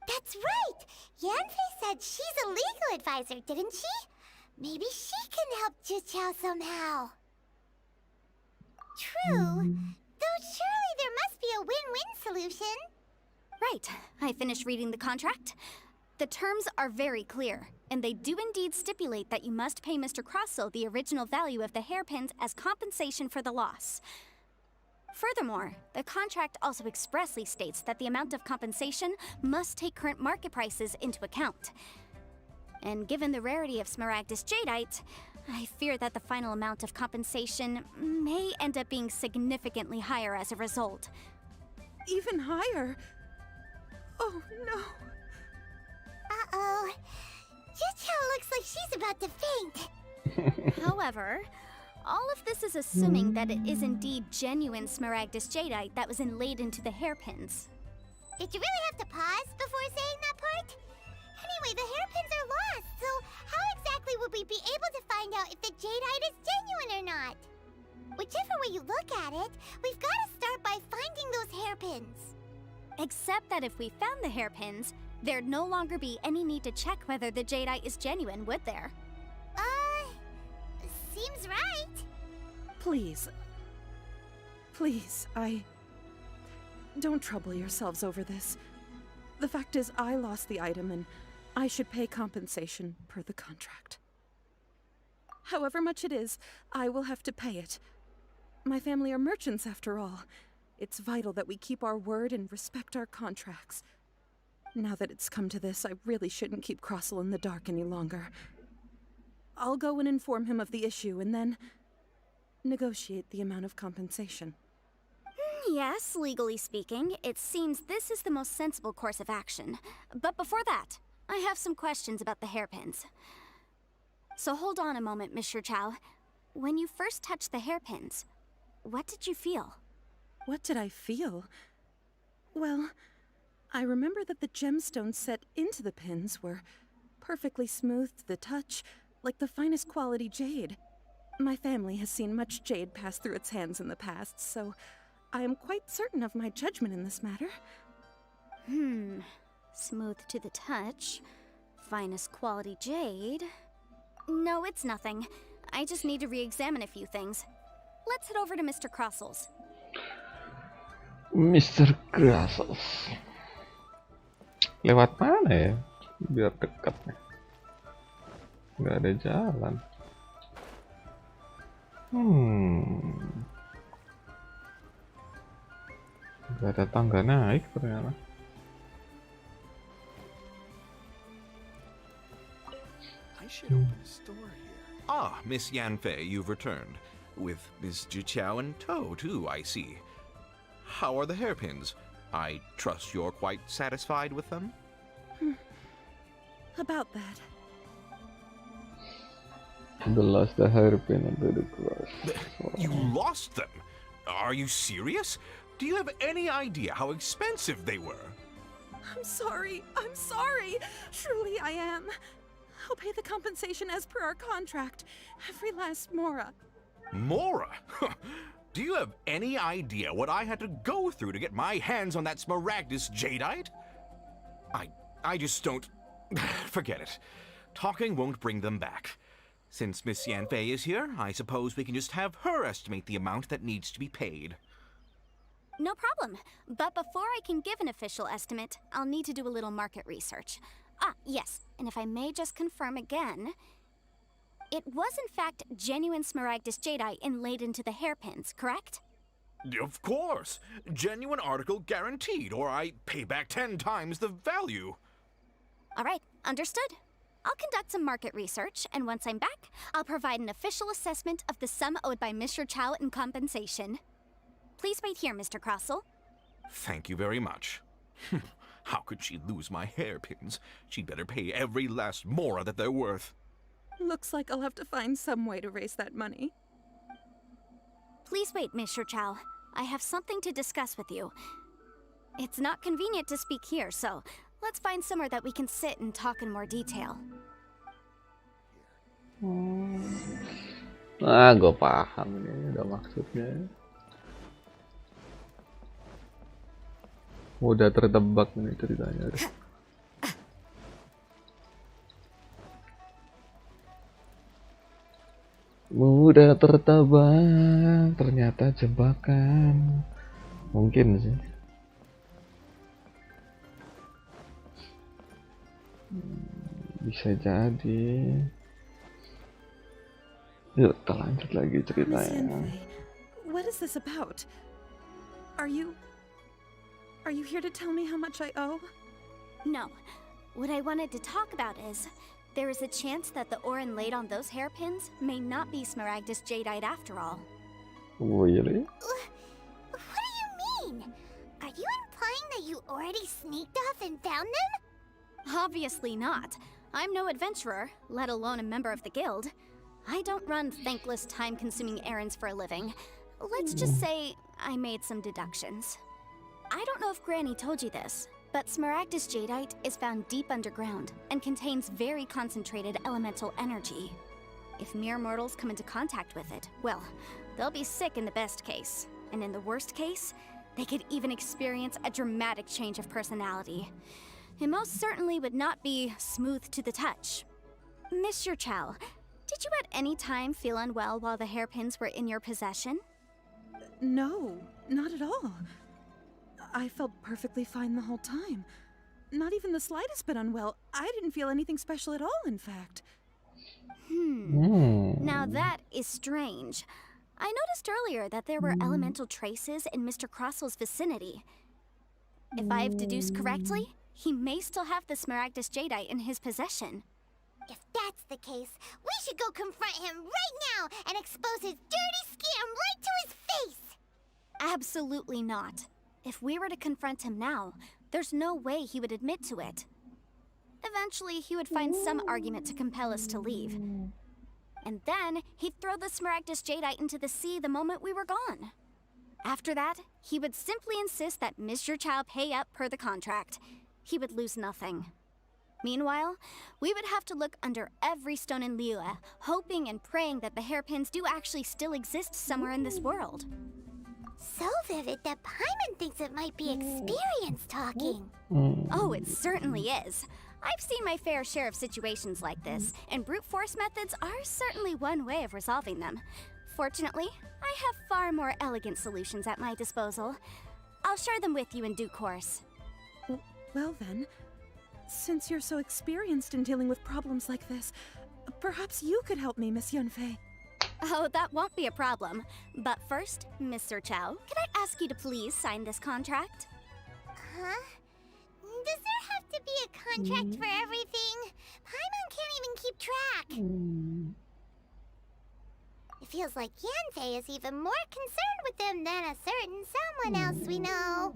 S5: That's right! Yanfei said she's a legal advisor, didn't she? Maybe she can help Juqiao somehow. True. Though surely there must be a win-win solution.
S6: Right. I finished reading the contract. The terms are very clear, and they do indeed stipulate that you must pay Mr. Crossell the original value of the hairpins as compensation for the loss. Furthermore, the contract also expressly states that the amount of compensation must take current market prices into account. And given the rarity of Smaragdus Jadeite, I fear that the final amount of compensation may end up being significantly higher as a result.
S9: Even higher? Oh, no.
S5: Uh-oh. Juqiao looks like she's about to faint.
S6: However, all of this is assuming that it is indeed genuine Smaragdus Jadeite that was inlaid into the hairpins.
S5: Did you really have to pause before saying that part? Anyway, the hairpins are lost, so how exactly would we be able to find out if the jadeite is genuine or not? Whichever way you look at it, we've got to start by finding those hairpins.
S6: Except that if we found the hairpins, there'd no longer be any need to check whether the jadeite is genuine, would there?
S5: Seems right.
S9: Please. Please, don't trouble yourselves over this. The fact is, I lost the item and I should pay compensation per the contract. However much it is, I will have to pay it. My family are merchants after all. It's vital that we keep our word and respect our contracts. Now that it's come to this, I really shouldn't keep Crossell in the dark any longer. I'll go and inform him of the issue and then negotiate the amount of compensation.
S6: Yes, legally speaking, it seems this is the most sensible course of action. But before that, I have some questions about the hairpins. So hold on a moment, Mr. Chow. When you first touched the hairpins, what did you feel?
S9: What did I feel? Well, I remember that the gemstones set into the pins were perfectly smooth to the touch, like the finest quality jade. My family has seen much jade pass through its hands in the past, so I am quite certain of my judgment in this matter.
S6: Smooth to the touch. Finest quality jade. No, it's nothing. I just need to re-examine a few things. Let's head over to Mr. Crossell's.
S1: Mr. Crossell. Lewat mana ya? Biar dekat nih. Nggak ada jalan. Nggak ada tangga naik ternyata.
S8: I should open a store here.
S3: Ah, Miss Yanfei, you've returned. With Miss Juqiao in tow, too, I see. How are the hairpins? I trust you're quite satisfied with them?
S9: About that.
S1: The last the hairpin under the grass.
S3: You lost them? Are you serious? Do you have any idea how expensive they were?
S9: I'm sorry. Truly I am. I'll pay the compensation as per our contract. Every last mora.
S3: Mora? Do you have any idea what I had to go through to get my hands on that Smaragdus Jadeite? I just don't... Forget it. Talking won't bring them back. Since Miss Yanfei is here, I suppose we can just have her estimate the amount that needs to be paid.
S6: No problem. But before I can give an official estimate, I'll need to do a little market research. Ah, yes, and if I may just confirm again, it was in fact genuine Smaragdus Jadeite inlaid into the hairpins, correct?
S3: Of course. Genuine article guaranteed, or I pay back 10 times the value.
S6: All right, understood. I'll conduct some market research, and once I'm back, I'll provide an official assessment of the sum owed by Mr. Chow in compensation. Please wait here, Mr. Crossell.
S3: Thank you very much. How could she lose my hairpins? She'd better pay every last mora that they're worth.
S9: Looks like I'll have to find some way to raise that money.
S6: Please wait, Mr. Chow. I have something to discuss with you. It's not convenient to speak here, so let's find somewhere that we can sit and talk in more detail.
S1: Gue paham nih udah maksudnya. Udah tertebak nih ceritanya. Udah tertebak, ternyata jebakan. Mungkin sih. Bisa jadi. Yuk, kita lanjut lagi
S9: Miss
S1: ceritanya.
S9: Yanfei, what is this about? Are you here to tell me how much I owe?
S6: No. What I wanted to talk about is, there is a chance that the ore inlaid on those hairpins may not be Smaragdus Jadeite after all.
S1: Really?
S5: What do you mean? Are you implying that you already sneaked off and found them?
S6: Obviously not. I'm no adventurer, let alone a member of the guild. I don't run thankless, time-consuming errands for a living. Let's just say I made some deductions. I don't know if Granny told you this, but Smaragdus Jadeite is found deep underground and contains very concentrated elemental energy. If mere mortals come into contact with it, well, they'll be sick in the best case. And in the worst case, they could even experience a dramatic change of personality. It most certainly would not be smooth to the touch. Mr. Chow, did you at any time feel unwell while the hairpins were in your possession?
S9: No, not at all. I felt perfectly fine the whole time. Not even the slightest bit unwell. I didn't feel anything special at all, in fact.
S6: Now that is strange. I noticed earlier that there were elemental traces in Mr. Crossell's vicinity. If I've deduced correctly, he may still have the Smaragdus Jadeite in his possession.
S5: If that's the case, we should go confront him right now and expose his dirty scam right to his face!
S6: Absolutely not. If we were to confront him now, there's no way he would admit to it. Eventually, he would find some argument to compel us to leave. And then, he'd throw the Smaragdus Jadeite into the sea the moment we were gone. After that, he would simply insist that Mr. Chow pay up per the contract. He would lose nothing. Meanwhile, we would have to look under every stone in Liyue, hoping and praying that the hairpins do actually still exist somewhere in this world.
S5: So vivid that Paimon thinks it might be experience talking.
S6: Oh, it certainly is. I've seen my fair share of situations like this, and brute force methods are certainly one way of resolving them. Fortunately, I have far more elegant solutions at my disposal. I'll share them with you in due course.
S9: Well then, since you're so experienced in dealing with problems like this, perhaps you could help me, Miss Yanfei.
S6: Oh, that won't be a problem. But first, Mr. Chow, could I ask you to please sign this contract?
S5: Huh? Does there have to be a contract for everything? Paimon can't even keep track. It feels like Yanfei is even more concerned with them than a certain someone else we know.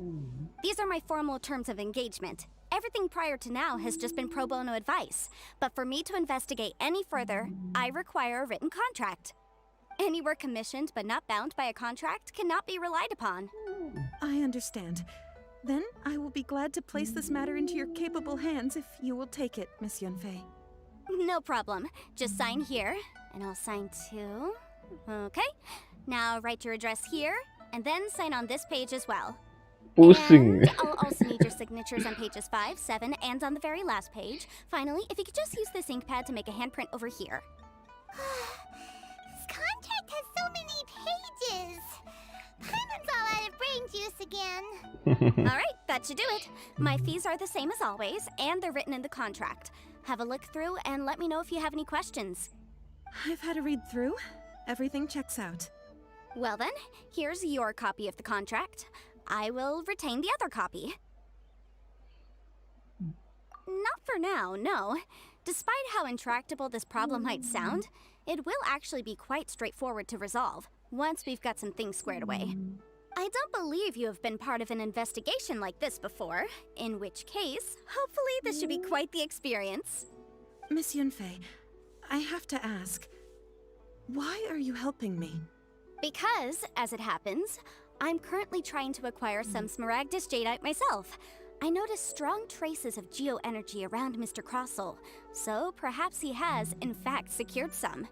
S6: These are my formal terms of engagement. Everything prior to now has just been pro bono advice. But for me to investigate any further, I require a written contract. Any work commissioned but not bound by a contract cannot be relied upon.
S9: I understand. Then I will be glad to place this matter into your capable hands if you will take it, Miss Yanfei.
S6: No problem. Just sign here, and I'll sign too. Okay. Now write your address here, and then sign on this page as well.
S1: Pusing.
S6: And I'll also need your signatures on pages 5, 7, and on the very last page. Finally, if you could just use this ink pad to make a handprint over here.
S5: This contract has so many pages. Paimon's all out of brain juice again.
S6: All right, that should do it. My fees are the same as always, and they're written in the contract. Have a look through and let me know if you have any questions.
S9: I've had a read through. Everything checks out.
S6: Well then, here's your copy of the contract. I will retain the other copy. Not for now, no. Despite how intractable this problem might sound, it will actually be quite straightforward to resolve, once we've got some things squared away. I don't believe you have been part of an investigation like this before, in which case, hopefully this should be quite the experience.
S9: Miss Yanfei, I have to ask, why are you helping me?
S6: Because, as it happens, I'm currently trying to acquire some Smaragdus Jadeite myself. I noticed strong traces of geoenergy around Mr. Crossel, so perhaps he has, in fact, secured some.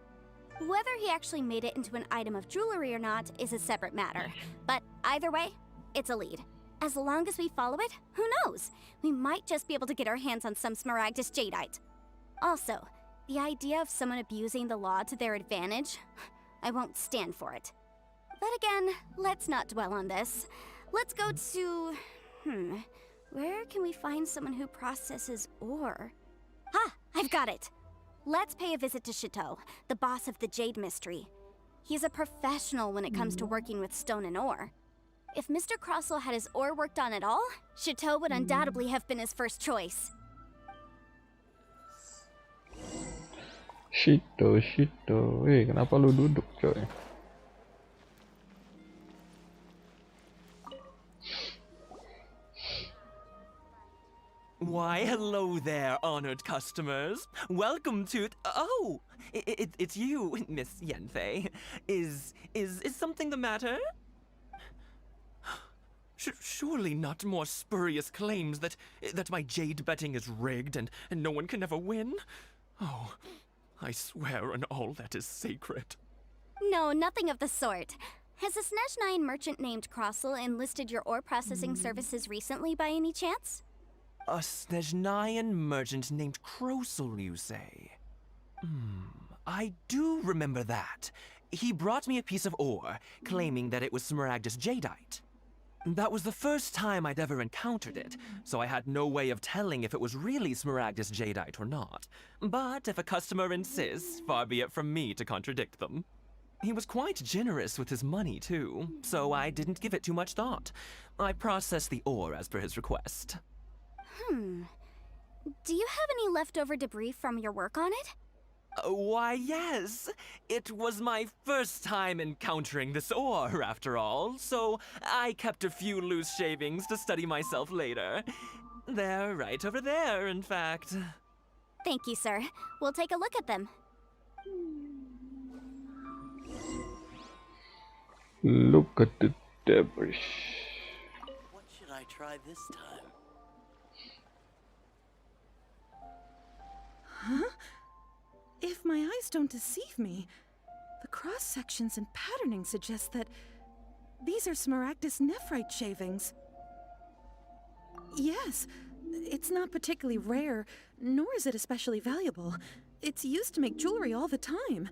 S6: Whether he actually made it into an item of jewelry or not is a separate matter, but either way, it's a lead. As long as we follow it, who knows? We might just be able to get our hands on some Smaragdus Jadeite. Also, the idea of someone abusing the law to their advantage, I won't stand for it. But again, let's not dwell on this. Let's go to... where can we find someone who processes ore? Ah, I've got it! Let's pay a visit to Chateau, the boss of the Jade Mystery. He's a professional when it comes to working with stone and ore. If Mr. Crossel had his ore worked on at all, Chateau would undoubtedly have been his first choice.
S1: Shito. Kenapa lu duduk, coy?
S10: Why, hello there, honored customers. Welcome to... Oh, it's you, Miss Yanfei. Is something the matter? Surely not more spurious claims that my jade betting is rigged and no one can ever win? Oh, I swear on all that is sacred.
S6: No, nothing of the sort. Has a Snezhnine merchant named Crossel enlisted your ore processing services recently by any chance?
S10: A Snezhnine merchant named Crossel, you say? I do remember that. He brought me a piece of ore, claiming that it was Smaragdus Jadeite. That was the first time I'd ever encountered it, so I had no way of telling if it was really Smaragdus Jadeite or not. But if a customer insists, far be it from me to contradict them. He was quite generous with his money, too, so I didn't give it too much thought. I processed the ore as per his request.
S6: Do you have any leftover debris from your work on it?
S10: Why, yes. It was my first time encountering this ore, after all, so I kept a few loose shavings to study myself later. They're right over there, in fact.
S6: Thank you, sir. We'll take a look at them.
S1: Look at the debris.
S4: What should I try this time?
S9: Huh? If my eyes don't deceive me, the cross-sections and patterning suggest that these are Smaragdus nephrite shavings. Yes, it's not particularly rare, nor is it especially valuable. It's used to make jewelry all the time.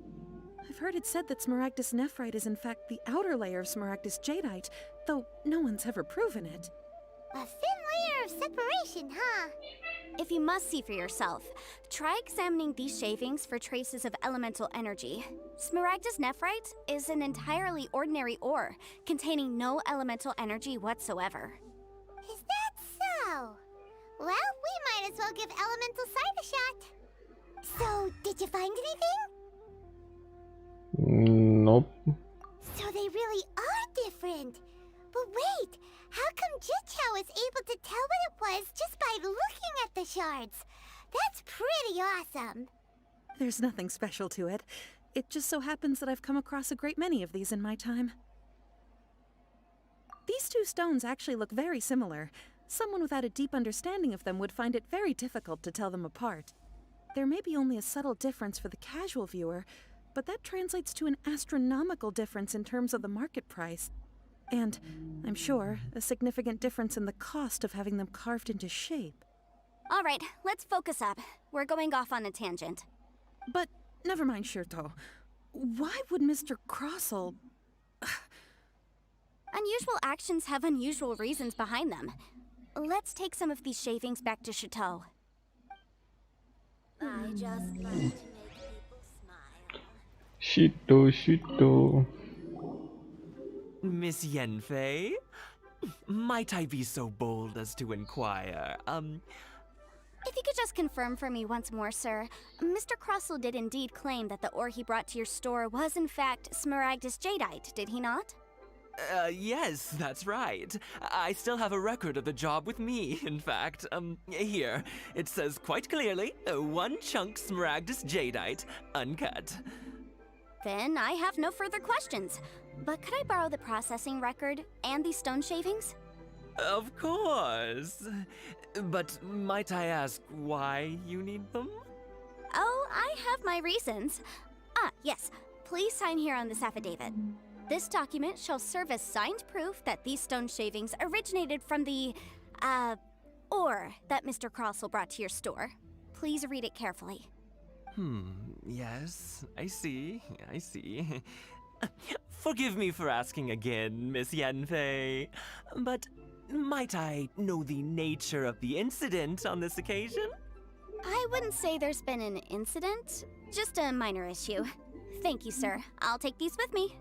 S9: I've heard it said that Smaragdus nephrite is in fact the outer layer of Smaragdus jadeite, though no one's ever proven it.
S5: A thin layer of separation, huh?
S6: If you must see for yourself, try examining these shavings for traces of elemental energy. Smaragdus nephrite is an entirely ordinary ore, containing no elemental energy whatsoever.
S5: Is that so? Well, we might as well give elemental sight a shot. So, did you find anything?
S1: Nope.
S5: So they really are different. But wait, how come Jichao is able to tell what it was just by looking at the shards? That's pretty awesome.
S9: There's nothing special to it. It just so happens that I've come across a great many of these in my time. These two stones actually look very similar. Someone without a deep understanding of them would find it very difficult to tell them apart. There may be only a subtle difference for the casual viewer, but that translates to an astronomical difference in terms of the market price. And, I'm sure, a significant difference in the cost of having them carved into shape.
S6: All right, let's focus up. We're going off on a tangent.
S9: But, never mind, Shirto. Why would Mr. Crossel...
S6: Unusual actions have unusual reasons behind them. Let's take some of these shavings back to Chateau.
S5: I just like to make people smile.
S1: Shito.
S10: Miss Yanfei? Might I be so bold as to inquire,
S6: If you could just confirm for me once more, sir. Mr. Crossell did indeed claim that the ore he brought to your store was in fact Smaragdus Jadeite, did he not?
S10: Yes, that's right. I still have a record of the job with me, in fact. Here. It says quite clearly, 1 chunk Smaragdus Jadeite, uncut.
S6: Then I have no further questions. But could I borrow the processing record and these stone shavings?
S10: Of course. But might I ask why you need them?
S6: Oh, I have my reasons. Ah, yes. Please sign here on this affidavit. This document shall serve as signed proof that these stone shavings originated from the, ore that Mr. Crossell brought to your store. Please read it carefully.
S10: Yes, I see. Forgive me for asking again, Miss Yanfei, but might I know the nature of the incident on this occasion?
S6: I wouldn't say there's been an incident, just a minor issue. Thank you, sir. I'll take these with me.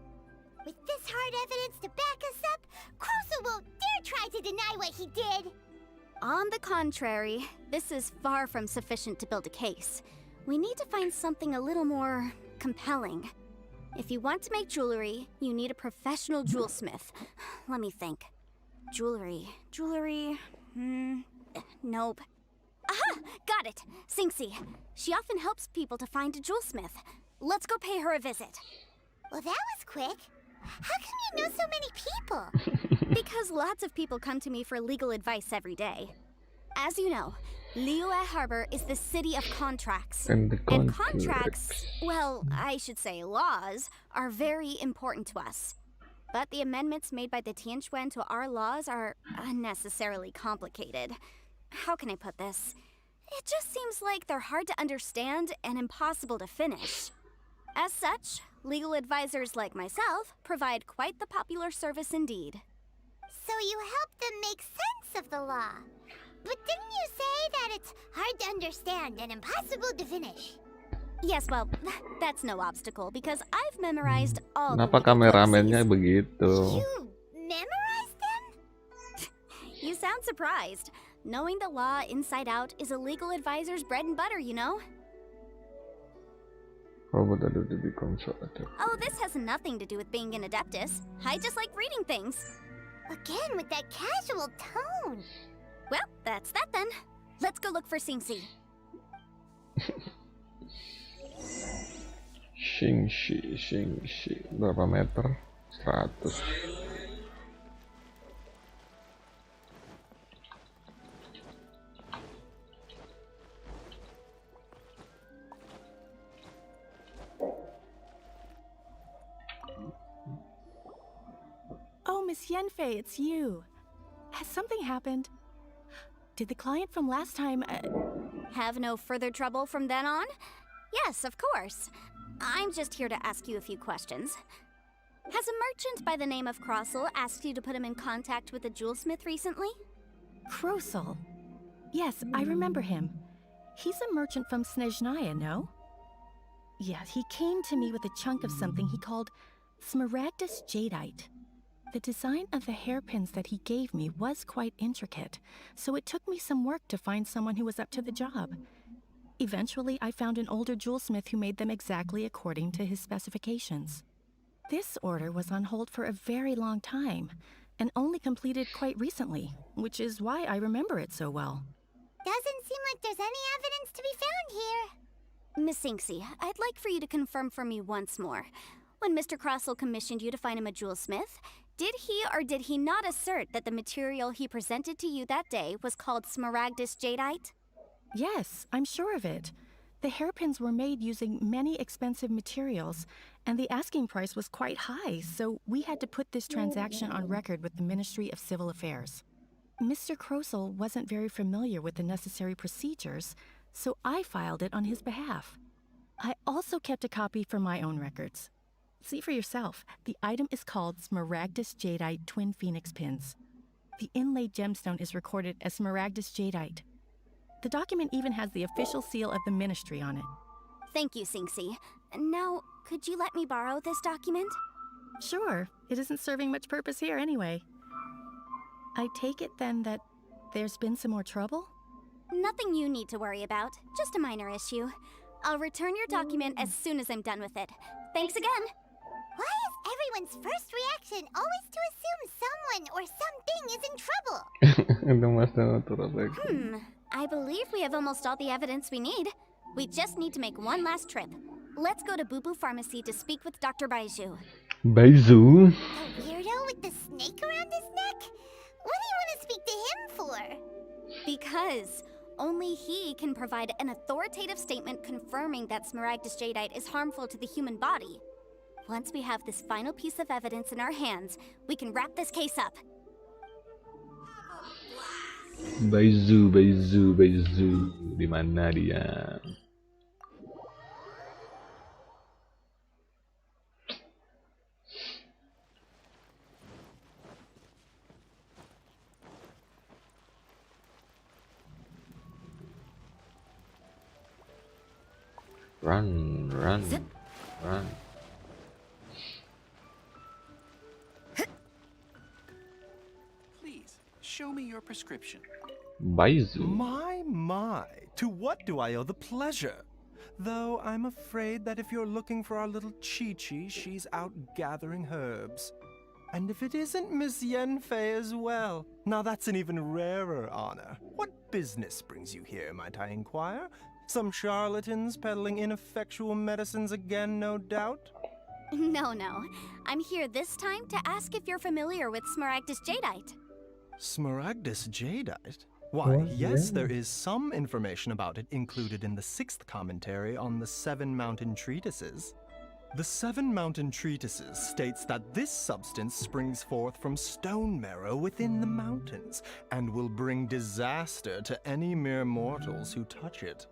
S5: With this hard evidence to back us up, Crossell won't dare try to deny what he did.
S6: On the contrary, this is far from sufficient to build a case. We need to find something a little more compelling. If you want to make jewelry, you need a professional jewelsmith. Let me think. Jewelry. Nope. Aha! Got it! Sinxie. She often helps people to find a jewelsmith. Let's go pay her a visit.
S5: Well, that was quick. How come you know so many people?
S6: Because lots of people come to me for legal advice every day. As you know, Liyue Harbor is the city of contracts.
S1: And
S6: contracts, well, I should say laws, are very important to us. But the amendments made by the Tianquan to our laws are unnecessarily complicated. How can I put this? It just seems like they're hard to understand and impossible to finish. As such, legal advisors like myself provide quite the popular service indeed.
S5: So you help them make sense of the law. But didn't you say that it's hard to understand and impossible to finish?
S6: Yes, well, that's no obstacle because I've memorized all
S1: Kenapa
S6: the legal
S1: kameramennya
S6: codices.
S1: begitu?
S5: You memorized them?
S6: You sound surprised. Knowing the law inside out is a legal advisor's bread and butter, you know?
S1: Robot ada di konsol ada.
S6: Oh, this has nothing to do with being an adeptus. I just like reading things.
S5: Again with that casual tone.
S6: Well, that's that then. Let's go look for Sinxie.
S1: Xingxi. Berapa meter? 100.
S11: Oh, Miss Yanfei, it's you. Has something happened? Did the client from last time...
S6: Have no further trouble from then on? Yes, of course. I'm just here to ask you a few questions. Has a merchant by the name of Crossell asked you to put him in contact with a jewelsmith recently?
S11: Crossell? Yes, I remember him. He's a merchant from Snezhnaya, no? Yeah, he came to me with a chunk of something he called Smaragdus Jadeite. The design of the hairpins that he gave me was quite intricate, so it took me some work to find someone who was up to the job. Eventually, I found an older jewelsmith who made them exactly according to his specifications. This order was on hold for a very long time, and only completed quite recently, which is why I remember it so well.
S5: Doesn't seem like there's any evidence to be found here.
S6: Miss Sinxie, I'd like for you to confirm for me once more. When Mr. Crossell commissioned you to find him a jewelsmith, did he or did he not assert that the material he presented to you that day was called Smaragdus Jadeite?
S11: Yes, I'm sure of it. The hairpins were made using many expensive materials, and the asking price was quite high, so we had to put this transaction on record with the Ministry of Civil Affairs. Mr. Crossell wasn't very familiar with the necessary procedures, so I filed it on his behalf. I also kept a copy for my own records. See for yourself, the item is called Smaragdus Jadeite Twin Phoenix Pins. The inlaid gemstone is recorded as Smaragdus Jadeite. The document even has the official seal of the ministry on it.
S6: Thank you, Sinxie. Now, could you let me borrow this document?
S11: Sure, it isn't serving much purpose here anyway. I take it then that there's been some more trouble?
S6: Nothing you need to worry about, just a minor issue. I'll return your document as soon as I'm done with it. Thanks again!
S5: Why is everyone's first reaction always to assume someone or something is in trouble?
S6: I believe we have almost all the evidence we need. We just need to make one last trip. Let's go to Boo Boo Pharmacy to speak with Dr. Baiju.
S1: Baizu?
S5: The weirdo with the snake around his neck? What do you want to speak to him for?
S6: Because only he can provide an authoritative statement confirming that Smaragdus Jadeite is harmful to the human body. Once we have this final piece of evidence in our hands, we can wrap this case up.
S1: Baizu, Baizu, Baizu. Di mana dia? Run, run, run.
S8: Please, show me your prescription.
S1: Baizu.
S12: My, to what do I owe the pleasure? Though I'm afraid that if you're looking for our little Chi-Chi, she's out gathering herbs. And if it isn't Miss Yanfei as well, now that's an even rarer honor. What business brings you here, might I inquire? Some charlatans peddling ineffectual medicines again, no doubt?
S6: No. I'm here this time to ask if you're familiar with Smaragdus Jadeite.
S12: Smaragdus Jadeite? Why, yes, there is some information about it included in the 6th commentary on the 7 Mountain Treatises. The 7 Mountain Treatises states that this substance springs forth from stone marrow within the mountains, and will bring disaster to any mere mortals who touch it.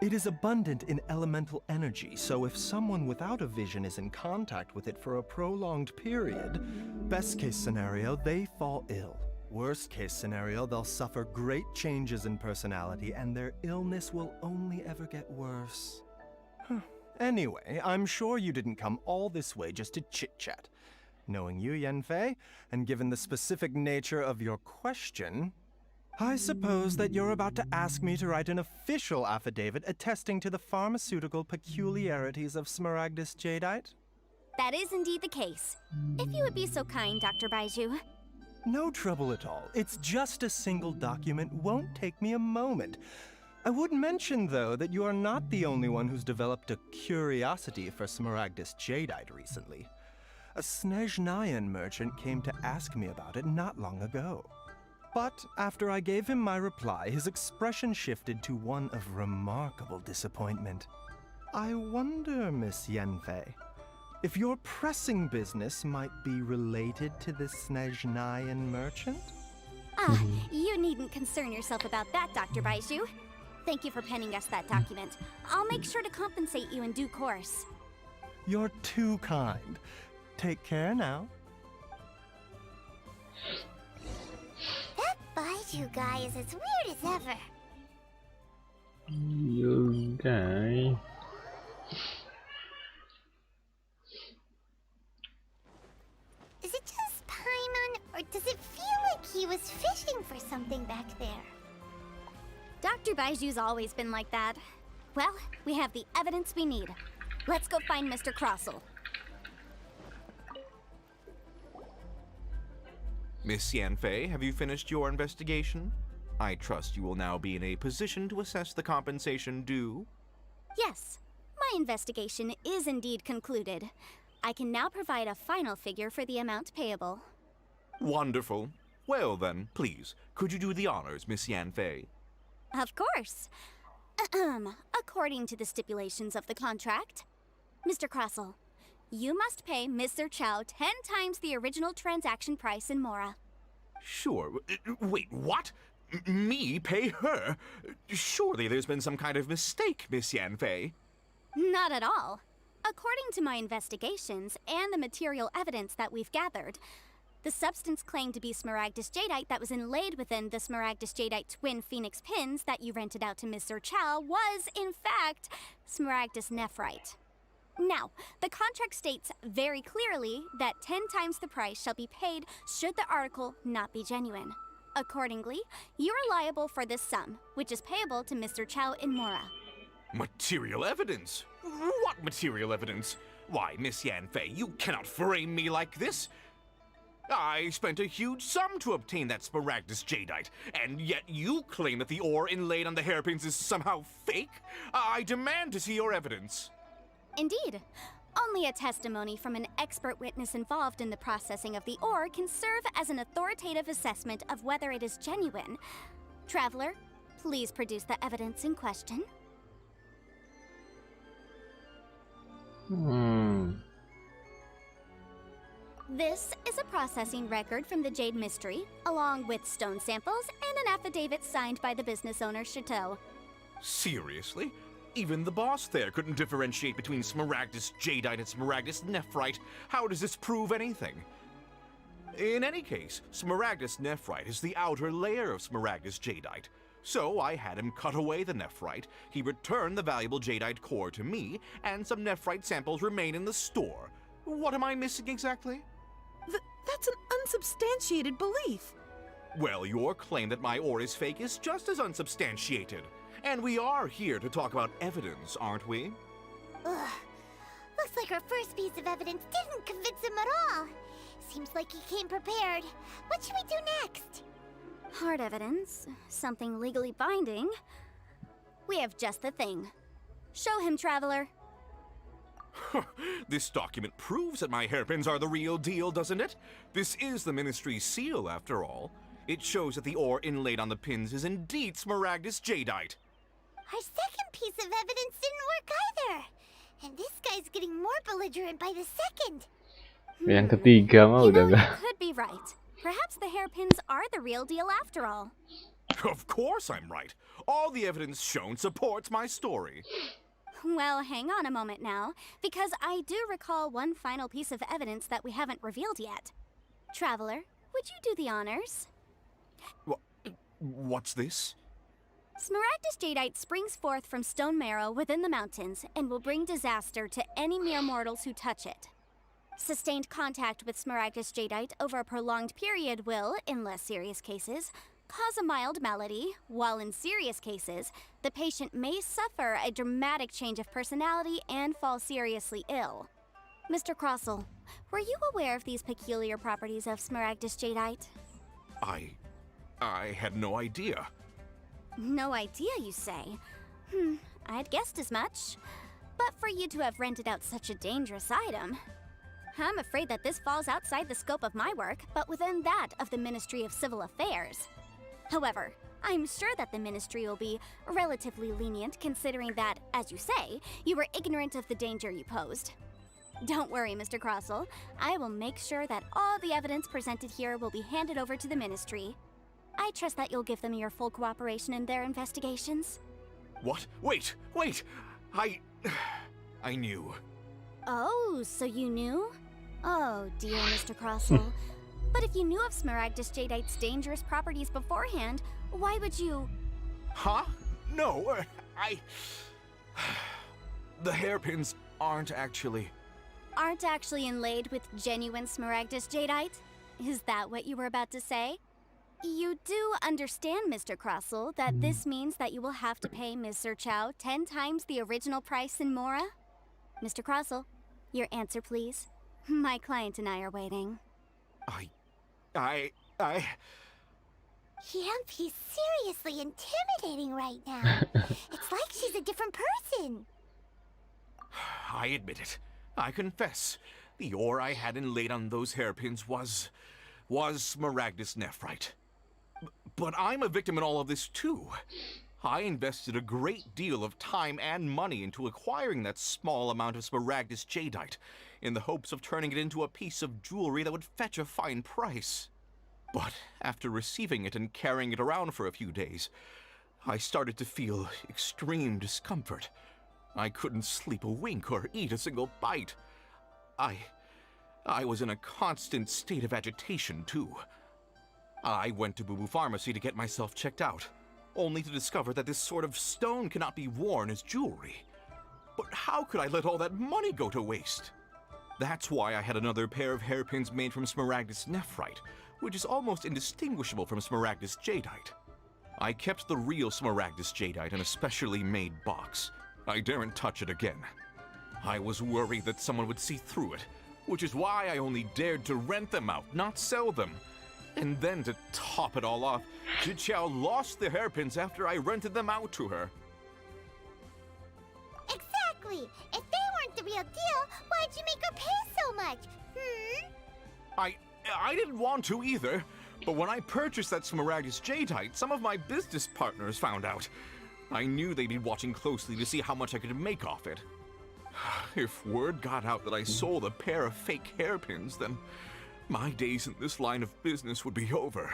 S12: It is abundant in elemental energy, so if someone without a vision is in contact with it for a prolonged period, best case scenario, they fall ill. Worst case scenario, they'll suffer great changes in personality, and their illness will only ever get worse. Anyway, I'm sure you didn't come all this way just to chit-chat. Knowing you, Yanfei, and given the specific nature of your question, I suppose that you're about to ask me to write an official affidavit attesting to the pharmaceutical peculiarities of Smaragdus Jadeite?
S6: That is indeed the case. If you would be so kind, Dr. Baiju.
S12: No trouble at all. It's just a single document. Won't take me a moment. I would mention, though, that you are not the only one who's developed a curiosity for Smaragdus Jadeite recently. A Snezhnayan merchant came to ask me about it not long ago. But after I gave him my reply, his expression shifted to one of remarkable disappointment. I wonder, Miss Yanfei, if your pressing business might be related to the Snezhnayan merchant?
S6: You needn't concern yourself about that, Dr. Baiju. Thank you for penning us that document. I'll make sure to compensate you in due course.
S12: You're too kind. Take care now.
S5: That Baiju guy is as weird as ever.
S1: You guy.
S5: Is it just Paimon, or does it feel like he was fishing for something back there?
S6: Dr. Baiju's always been like that. Well, we have the evidence we need. Let's go find Mr. Crossell.
S3: Miss Yanfei, have you finished your investigation? I trust you will now be in a position to assess the compensation due.
S6: Yes, my investigation is indeed concluded. I can now provide a final figure for the amount payable.
S3: Wonderful. Well then, please, could you do the honors, Miss Yanfei?
S6: Of course. According to the stipulations of the contract, Mr. Crossell, you must pay Mr. Chow 10 times the original transaction price in Mora.
S3: Sure. Wait, what? Me pay her? Surely there's been some kind of mistake, Miss Yanfei.
S6: Not at all. According to my investigations and the material evidence that we've gathered, the substance claimed to be Smaragdus Jadeite that was inlaid within the Smaragdus Jadeite twin phoenix pins that you rented out to Mr. Chow was, in fact, Smaragdus Nephrite. Now, the contract states very clearly that 10 times the price shall be paid should the article not be genuine. Accordingly, you are liable for this sum, which is payable to Mr. Chow in Mora.
S3: Material evidence? What material evidence? Why, Miss Yanfei, you cannot frame me like this. I spent a huge sum to obtain that Smaragdus Jadeite, and yet you claim that the ore inlaid on the hairpins is somehow fake? I demand to see your evidence.
S6: Indeed. Only a testimony from an expert witness involved in the processing of the ore can serve as an authoritative assessment of whether it is genuine. Traveler, please produce the evidence in question. This is a processing record from the Jade Mystery, along with stone samples and an affidavit signed by the business owner, Chateau.
S3: Seriously? Even the boss there couldn't differentiate between Smaragdus Jadeite and Smaragdus Nephrite. How does this prove anything? In any case, Smaragdus Nephrite is the outer layer of Smaragdus Jadeite. So I had him cut away the Nephrite, he returned the valuable Jadeite core to me, and some Nephrite samples remain in the store. What am I missing exactly?
S9: That's an unsubstantiated belief.
S3: Well, your claim that my ore is fake is just as unsubstantiated. And we are here to talk about evidence, aren't we?
S5: Ugh. Looks like our first piece of evidence didn't convince him at all. Seems like he came prepared. What should we do next?
S6: Hard evidence, something legally binding. We have just the thing. Show him, Traveler.
S3: This document proves that my hairpins are the real deal, doesn't it? This is the Ministry's seal, after all. It shows that the ore inlaid on the pins is indeed Smaragdus Jadeite.
S5: Our second piece of evidence didn't work either. And this guy's getting more belligerent by the second.
S1: Yang ketiga mah udah
S6: You
S1: enggak.
S6: could be right. Perhaps the hairpins are the real deal after all.
S3: Of course I'm right. All the evidence shown supports my story.
S6: Well, hang on a moment now, because I do recall one final piece of evidence that we haven't revealed yet. Traveler, would you do the honors?
S3: What's this?
S6: Smaragdus Jadeite springs forth from stone marrow within the mountains and will bring disaster to any mere mortals who touch it. Sustained contact with Smaragdus Jadeite over a prolonged period will, in less serious cases, cause a mild malady, while in serious cases, the patient may suffer a dramatic change of personality and fall seriously ill. Mr. Crossell, were you aware of these peculiar properties of Smaragdus Jadeite?
S3: I had no idea.
S6: No idea, you say? I'd guessed as much. But for you to have rented out such a dangerous item, I'm afraid that this falls outside the scope of my work, but within that of the Ministry of Civil Affairs. However, I'm sure that the Ministry will be relatively lenient considering that, as you say, you were ignorant of the danger you posed. Don't worry, Mr. Crossell. I will make sure that all the evidence presented here will be handed over to the Ministry. I trust that you'll give them your full cooperation in their investigations.
S3: What? Wait! I knew.
S6: Oh, so you knew? Oh, dear Mr. Crossell. But if you knew of Smaragdus Jadeite's dangerous properties beforehand, why would you...
S3: Huh? No, The hairpins aren't actually
S6: inlaid with genuine Smaragdus Jadeite? Is that what you were about to say? You do understand, Mr. Crossell, that this means that you will have to pay Mr. Chow 10 times the original price in Mora? Mr. Crossell, your answer, please. My client and I are waiting.
S5: Yanfei's seriously intimidating right now. It's like she's a different person.
S3: I admit it. I confess. The ore I had inlaid on those hairpins was Smaragdus Nephrite. But I'm a victim in all of this too. I invested a great deal of time and money into acquiring that small amount of Smaragdus Jadeite, in the hopes of turning it into a piece of jewelry that would fetch a fine price. But after receiving it and carrying it around for a few days, I started to feel extreme discomfort. I couldn't sleep a wink or eat a single bite. I was in a constant state of agitation, too. I went to Boo Boo Pharmacy to get myself checked out, only to discover that this sort of stone cannot be worn as jewelry. But how could I let all that money go to waste? That's why I had another pair of hairpins made from Smaragdus nephrite, which is almost indistinguishable from Smaragdus jadeite. I kept the real Smaragdus jadeite in a specially made box. I daren't touch it again. I was worried that someone would see through it, which is why I only dared to rent them out, not sell them. And then to top it all off, Jiqiao lost the hairpins after I rented them out to her.
S5: Exactly! If they weren't the real deal, why'd you make her pay so much?
S3: I didn't want to either, but when I purchased that Smaragdus jadeite, some of my business partners found out. I knew they'd be watching closely to see how much I could make off it. If word got out that I sold a pair of fake hairpins, then my days in this line of business would be over.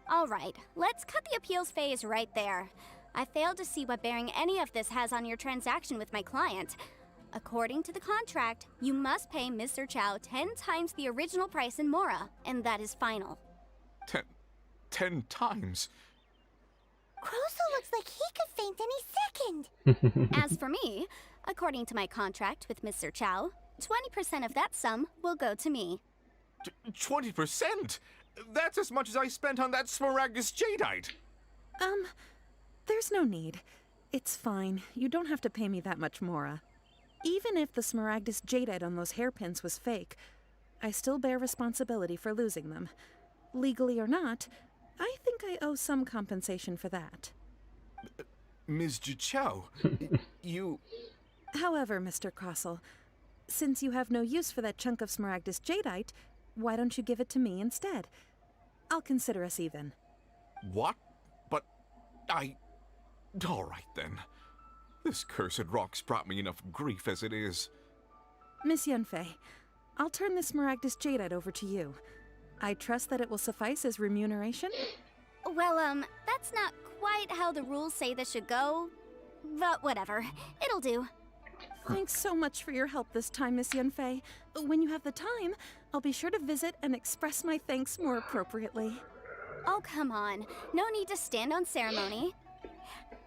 S6: All right, let's cut the appeals phase right there. I failed to see what bearing any of this has on your transaction with my client. According to the contract, you must pay Mr. Chow 10 times the original price in Mora, and that is final.
S3: 10 times?
S5: Kroso looks like he could faint any second.
S6: As for me, according to my contract with Mr. Chow, 20% of that sum will go to me.
S3: 20%? That's as much as I spent on that Smaragdus jadeite.
S9: There's no need. It's fine. You don't have to pay me that much, Mora. Even if the Smaragdus jadeite on those hairpins was fake, I still bear responsibility for losing them. Legally or not, I think I owe some compensation for that.
S3: Ms. Jiqiao, you...
S9: However, Mr. Crossell, since you have no use for that chunk of Smaragdus jadeite, why don't you give it to me instead? I'll consider us even.
S3: What? But all right then. This cursed rock's brought me enough grief as it is.
S9: Miss Yanfei, I'll turn this Smaragdus jadeite over to you. I trust that it will suffice as remuneration?
S6: Well, that's not quite how the rules say this should go, but whatever. It'll do.
S9: Thanks so much for your help this time, Miss Yanfei. When you have the time, I'll be sure to visit and express my thanks more appropriately.
S6: Oh, come on. No need to stand on ceremony.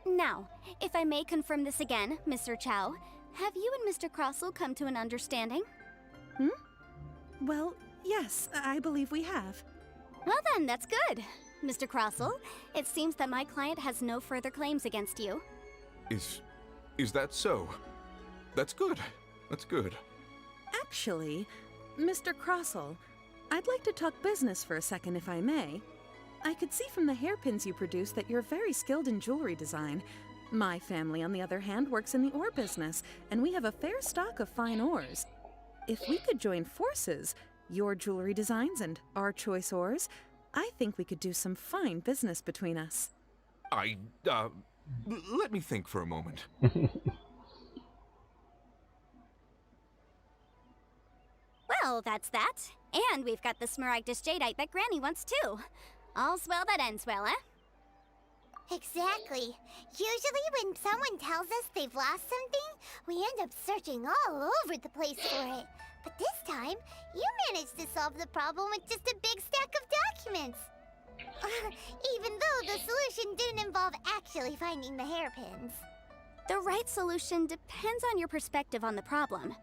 S6: Now, if I may confirm this again, Mr. Chow, have you and Mr. Crossell come to an understanding?
S9: Well, yes, I believe we have.
S6: Well then, that's good. Mr. Crossell, it seems that my client has no further claims against you.
S3: Is that so? That's good. That's good.
S9: Actually, Mr. Crossell, I'd like to talk business for a second if I may. I could see from the hairpins you produce that you're very skilled in jewelry design. My family, on the other hand, works in the ore business, and we have a fair stock of fine ores. If we could join forces, your jewelry designs and our choice ores, I think we could do some fine business between us.
S3: Let me think for a moment.
S6: Well, that's that. And we've got the Smaragdus jadeite that Granny wants too. All's well that ends well, eh?
S5: Exactly. Usually when someone tells us they've lost something, we end up searching all over the place for it. But this time, you managed to solve the problem with just a big stack of documents. Even though the solution didn't involve actually finding the hairpins.
S6: The right solution depends on your perspective on the problem.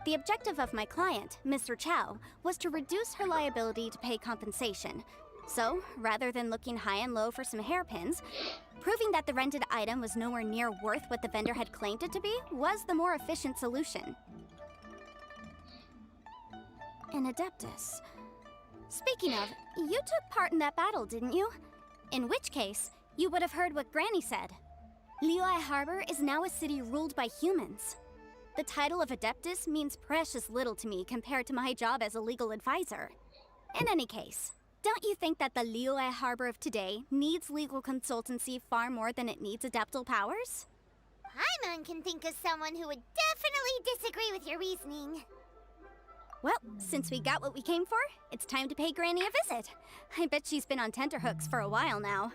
S6: The objective of my client, Mr. Chow, was to reduce her liability to pay compensation. So, rather than looking high and low for some hairpins, proving that the rented item was nowhere near worth what the vendor had claimed it to be was the more efficient solution. An Adeptus. Speaking of, you took part in that battle, didn't you? In which case, you would have heard what Granny said. Liyue Harbor is now a city ruled by humans. The title of Adeptus means precious little to me compared to my job as a legal advisor. In any case, don't you think that the Liyue Harbor of today needs legal consultancy far more than it needs adeptal powers?
S5: Paimon can think of someone who would definitely disagree with your reasoning.
S6: Well, since we got what we came for, it's time to pay Granny a visit. I bet she's been on tenterhooks for a while now.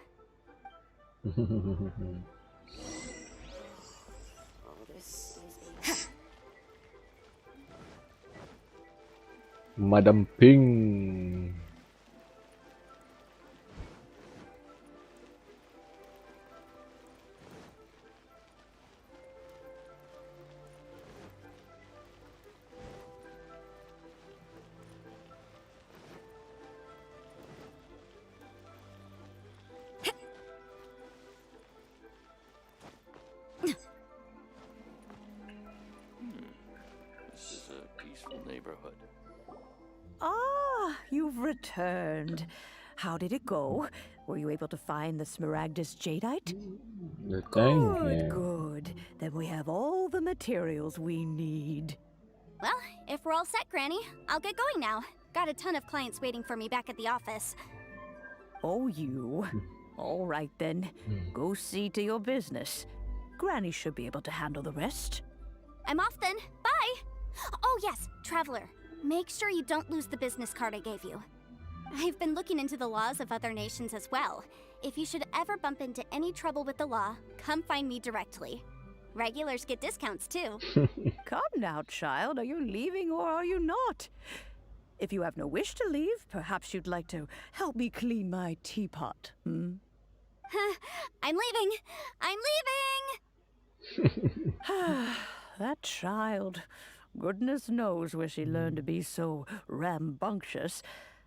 S1: Madam Ping.
S8: peaceful neighborhood.
S7: Ah, you've returned. How did it go? Were you able to find the Smaragdus Jadeite?
S1: Thank
S7: Good,
S1: you.
S7: good. Then we have all the materials we need.
S6: Well, if we're all set, Granny, I'll get going now. Got a ton of clients waiting for me back at the office.
S7: Oh, you. All right then. Go see to your business. Granny should be able to handle the rest.
S6: I'm off then. Bye! Oh yes, Traveler. Make sure you don't lose the business card I gave you. I've been looking into the laws of other nations as well. If you should ever bump into any trouble with the law, come find me directly. Regulars get discounts too.
S7: Come now, child. Are you leaving or are you not? If you have no wish to leave, perhaps you'd like to help me clean my teapot, hmm?
S6: I'm leaving! I'm leaving!
S7: That child. Goodness knows where she learned to be so rambunctious.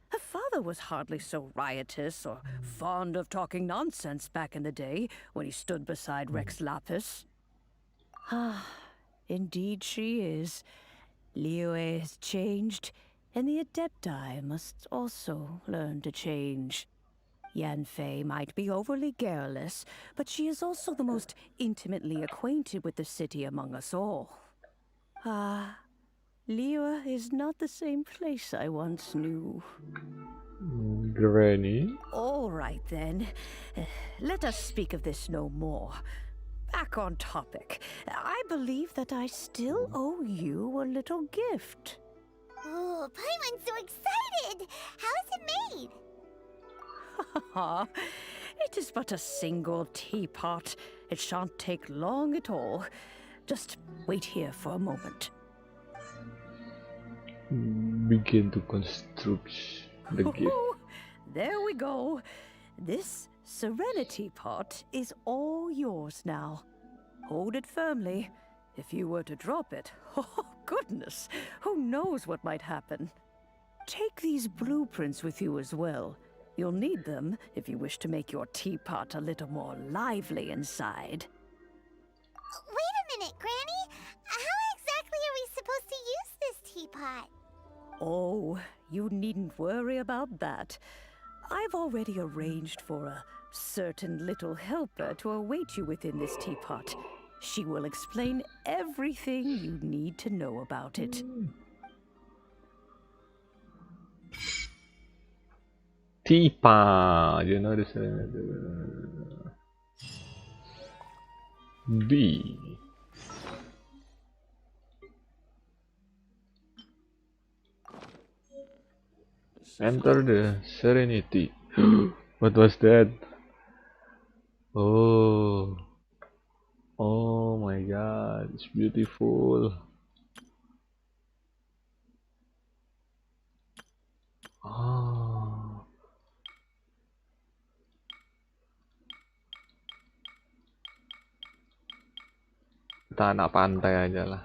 S7: Her father was hardly so riotous or fond of talking nonsense back in the day when he stood beside Rex Lapis. Ah, indeed she is. Liyue has changed, and the Adepti must also learn to change. Yanfei might be overly garrulous, but she is also the most intimately acquainted with the city among us all. Ah, Liyue is not the same place I once knew.
S1: Granny?
S7: All right then. Let us speak of this no more. Back on topic. I believe that I still owe you a little gift.
S5: Oh, Paimon's so excited! How is it made?
S7: It is but a single teapot. It shan't take long at all. Just wait here for a moment.
S1: Begin to construct the gift.
S7: There we go. This Serenity pot is all yours now. Hold it firmly. If you were to drop it, oh goodness, who knows what might happen. Take these blueprints with you as well. You'll need them if you wish to make your teapot a little more lively inside.
S5: Wait a minute, Granny! How exactly are we supposed to use this teapot?
S7: Oh, you needn't worry about that. I've already arranged for a certain little helper to await you within this teapot. She will explain everything you need to know about it.
S1: Teapot, you know this. B. Enter the Serenity. What was that? Oh. Oh my god, it's beautiful. Oh. Kita anak pantai aja lah.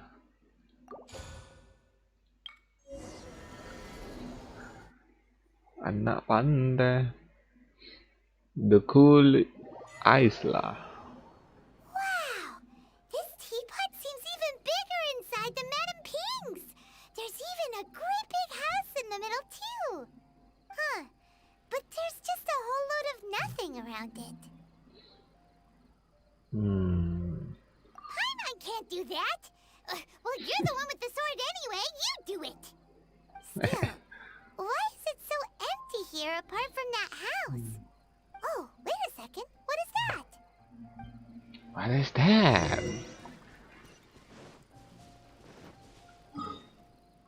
S1: Anak pantai. The cool ice lah.
S5: Wow! This teapot seems even bigger inside than Madame Ping's! There's even a great big house in the middle, too! Huh. But there's just a whole load of nothing around it. Paimon can't do that! Well, you're the one with the sword anyway! You do it! Still, why is it so empty here apart from that house? Oh, wait a second. What is that?
S1: What is that?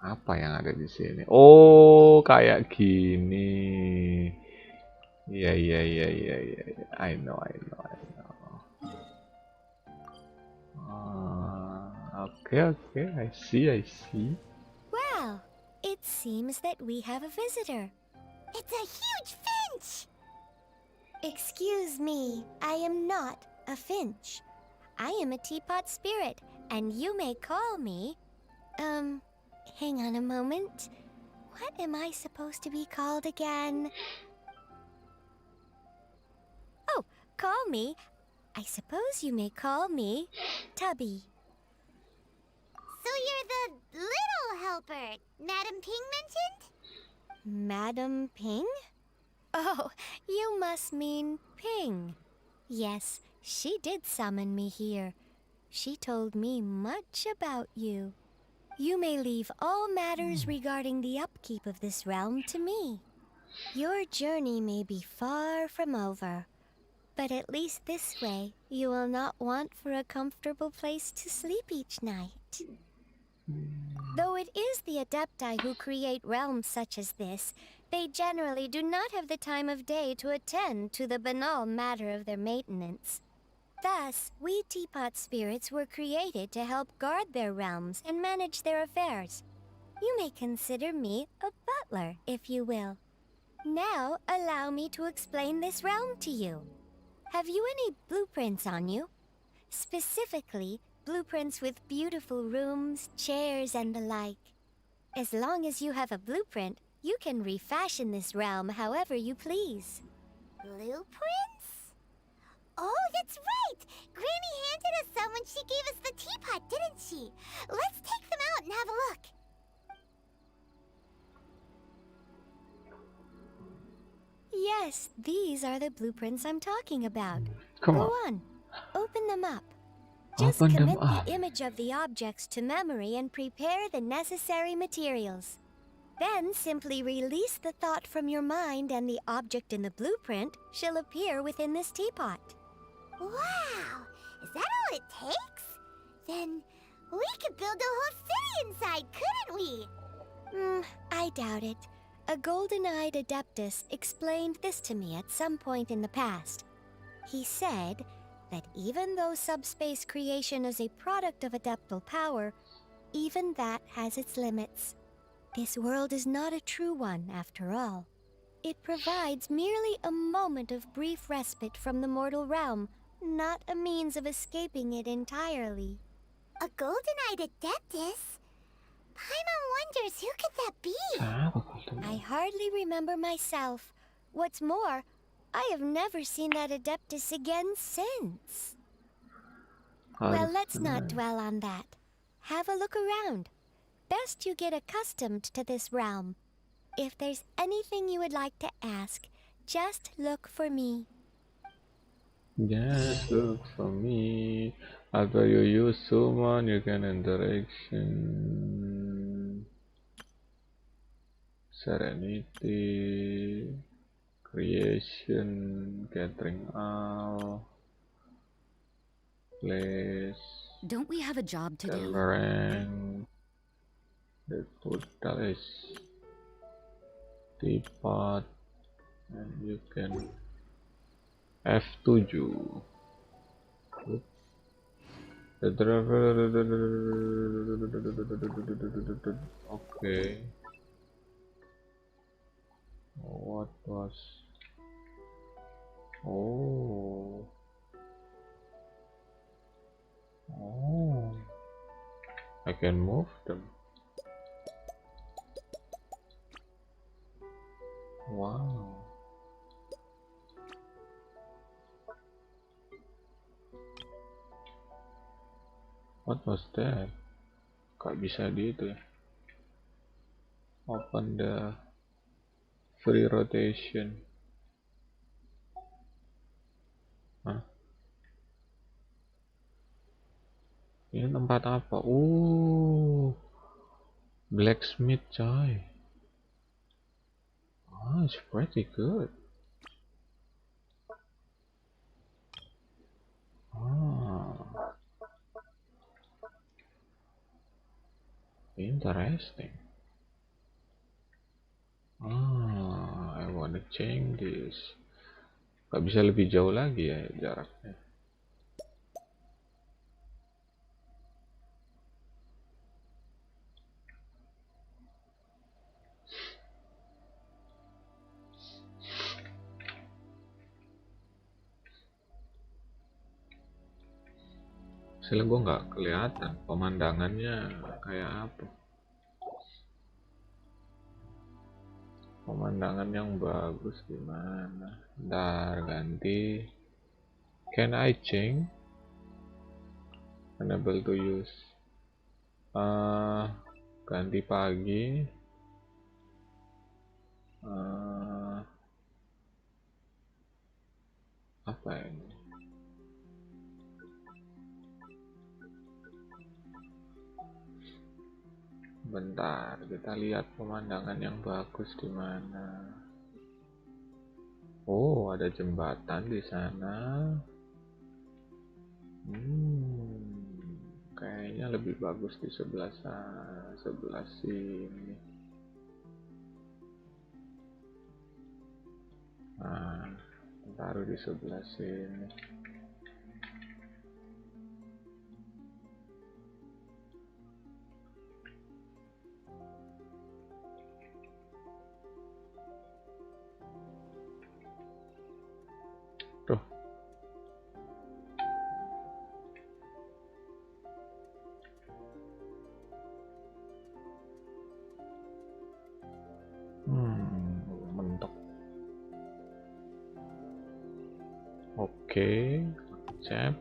S1: Apa yang ada di sini? Oh, kayak gini. Iya. I know. Okay, I see.
S5: Wow, it seems that we have a visitor. It's a huge finch! Excuse me, I am not a finch. I am a teapot spirit, and you may call me... hang on a moment. What am I supposed to be called again? Oh, call me. I suppose you may call me Tubby. So you're the little helper Madam Ping mentioned?
S13: Madam Ping? Oh, you must mean Ping. Yes, she did summon me here. She told me much about you. You may leave all matters regarding the upkeep of this realm to me. Your journey may be far from over, but at least this way you will not want for a comfortable place to sleep each night. Though it is the Adepti who create realms such as this, they generally do not have the time of day to attend to the banal matter of their maintenance. Thus, we teapot spirits were created to help guard their realms and manage their affairs. You may consider me a butler, if you will. Now, allow me to explain this realm to you. Have you any blueprints on you? Specifically, blueprints with beautiful rooms, chairs, and the like. As long as you have a blueprint, you can refashion this realm however you please.
S5: Blueprints? Oh, that's right! Granny handed us some when she gave us the teapot, didn't she? Let's take them out and have a look.
S13: Yes, these are the blueprints I'm talking about.
S1: Come
S13: Go
S1: on.
S13: open them up. Just
S1: Open them
S13: commit
S1: up.
S13: the image of the objects to memory and prepare the necessary materials. Then simply release the thought from your mind and the object in the blueprint shall appear within this teapot.
S5: Wow! Is that all it takes? Then we could build a whole city inside, couldn't we?
S13: I doubt it. A golden-eyed adeptus explained this to me at some point in the past. He said that even though subspace creation is a product of adeptal power, even that has its limits. This world is not a true one, after all. It provides merely a moment of brief respite from the mortal realm, not a means of escaping it entirely.
S5: A golden-eyed adeptus? Paimon wonders who could that be?
S13: I hardly remember myself. What's more, I have never seen that adeptus again since. Well, let's not dwell on that. Have a look around. Best you get accustomed to this realm. If there's anything you would like to ask, just look for me.
S1: Just look for me. After you use summon, you can interaction. Serenity. Creation. Gathering all. Place.
S2: Don't we have a job to do?
S1: Rank. The total is teapot. And you can F7. The driver. Okay. What was? Oh. Oh. I can move them. Wow. What was that? Kok bisa di itu ya? Open the free rotation. Hah? Ini tempat apa? Blacksmith coy. Oh, it's pretty good. Ah, interesting. I wanna change this. Gak bisa lebih jauh lagi ya jaraknya. Hasilnya gue nggak kelihatan pemandangannya kayak apa. Pemandangan yang bagus gimana? Ntar ganti. Can I change? Unable to use. Ganti pagi. Apa ini? Bentar, kita lihat pemandangan yang bagus di mana. Oh, ada jembatan di sana. Kayaknya lebih bagus di sebelah sana, sebelah sini. Nah, taruh di sebelah sini. Tuh. Mentok. Oke, cep.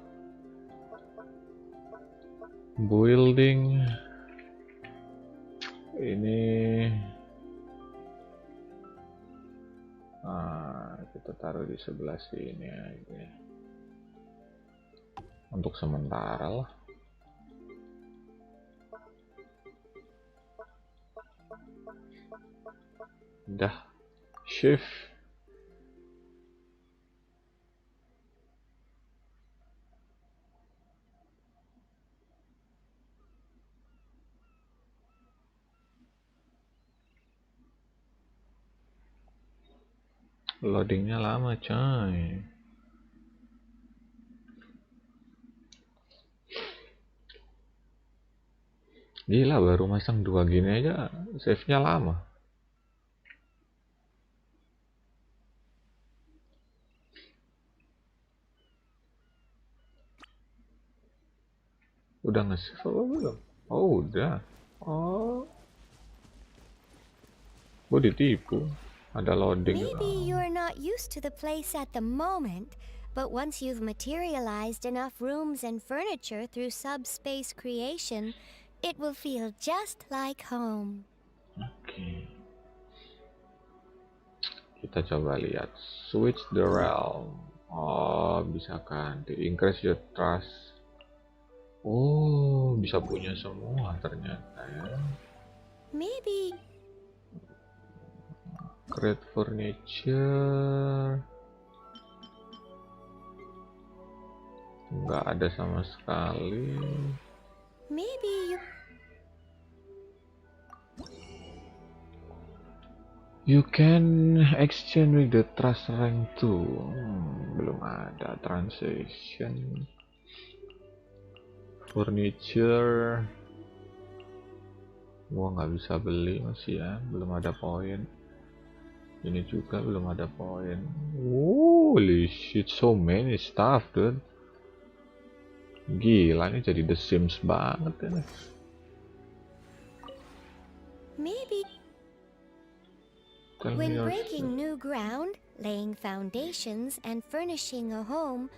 S1: Building. Ini kita taruh di sebelah sini aja. Untuk sementara lah. Udah. Shift. Loadingnya lama coy. Gila, baru masang 2 gini aja save-nya lama. Udah nge-save apa belum? Oh udah. Oh, gue ditipu. Ada loading.
S13: Maybe you're not used to the place at the moment, but once you've materialized enough rooms and furniture through subspace creation, it will feel just like home.
S1: Oke. Kita coba lihat. Switch the realm. Oh, bisa ganti. Increase your trust. Oh, bisa punya semua ternyata ya.
S13: Maybe.
S1: Create furniture. Nggak ada sama sekali.
S13: Maybe
S1: You can exchange with the trust rank too. Belum ada transaction. Furniture. Gua nggak bisa beli masih ya, belum ada poin. Ini juga belum ada poin. Holy shit, so many stuff, dude. Gila, ini jadi The Sims banget ini.
S13: Maybe. When breaking new ground, laying foundations, and furnishing a home,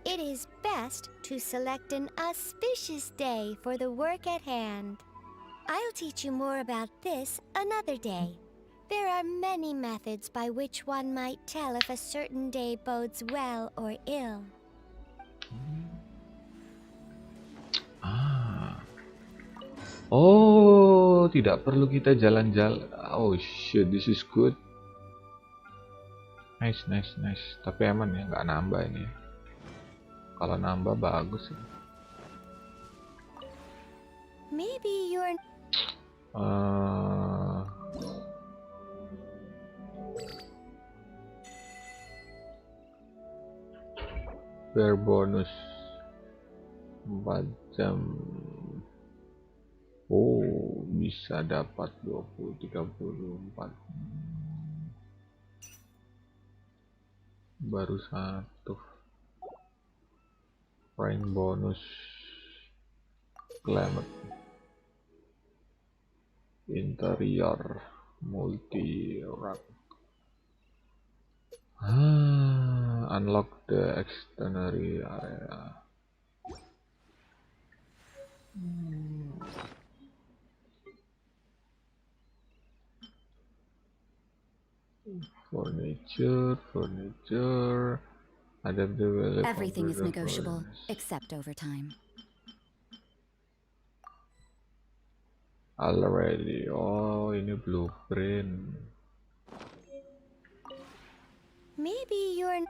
S13: it is best to select an auspicious day for the work at hand. I'll teach you more about this another day. There are many methods by which one might tell if a certain day bodes well or ill.
S1: Oh, tidak perlu kita jalan-jalan. Oh shit, this is good. Nice. Tapi emang ya nggak nambah ini. Kalau nambah bagus sih.
S13: Maybe you're.
S1: Bear bonus 4 jam. Oh, bisa dapat 20-34. Baru 1. Rank bonus climate interior multi rack. Unlock the external area. Furniture. Adaptable
S2: Everything is
S1: computer
S2: negotiable,
S1: furnace.
S2: except overtime.
S1: Already. Oh, ini blueprint.
S13: Maybe you're...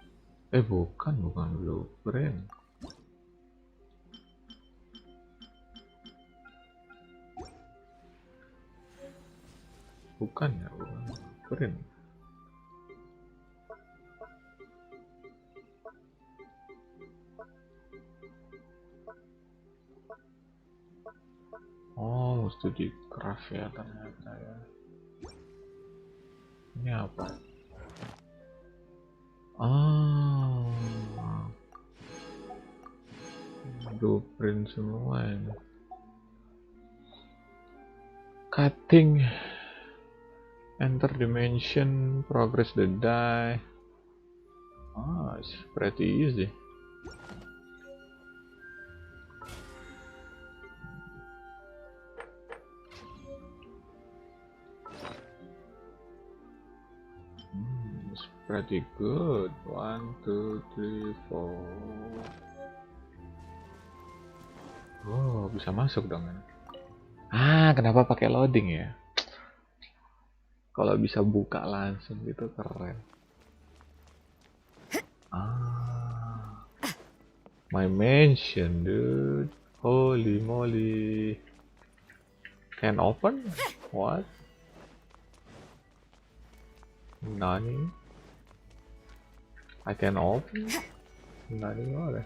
S1: Bukan blueprint. Bukan blueprint. Oh, mesti di craft ya ternyata ya. Ini apa? Blueprint semua ini. Cutting. Enter dimension. Progress the die. It's pretty easy. It's pretty good. 1, 2, 3, 4. Oh, bisa masuk dong ini. Kenapa pakai loading ya? Kalau bisa buka langsung gitu keren. My mansion, dude. Holy moly. Can open? What? Nani? I can open? Nani boleh.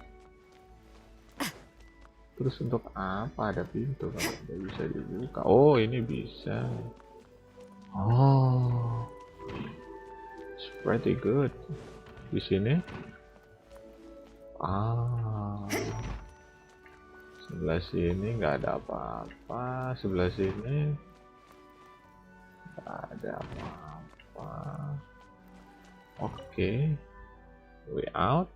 S1: Terus untuk apa ada pintu kalau tidak bisa dibuka? Oh, ini bisa. Oh, it's pretty good. Di sini. Sebelah sini nggak ada apa-apa. Sebelah sini nggak ada apa-apa. Oke. Way out.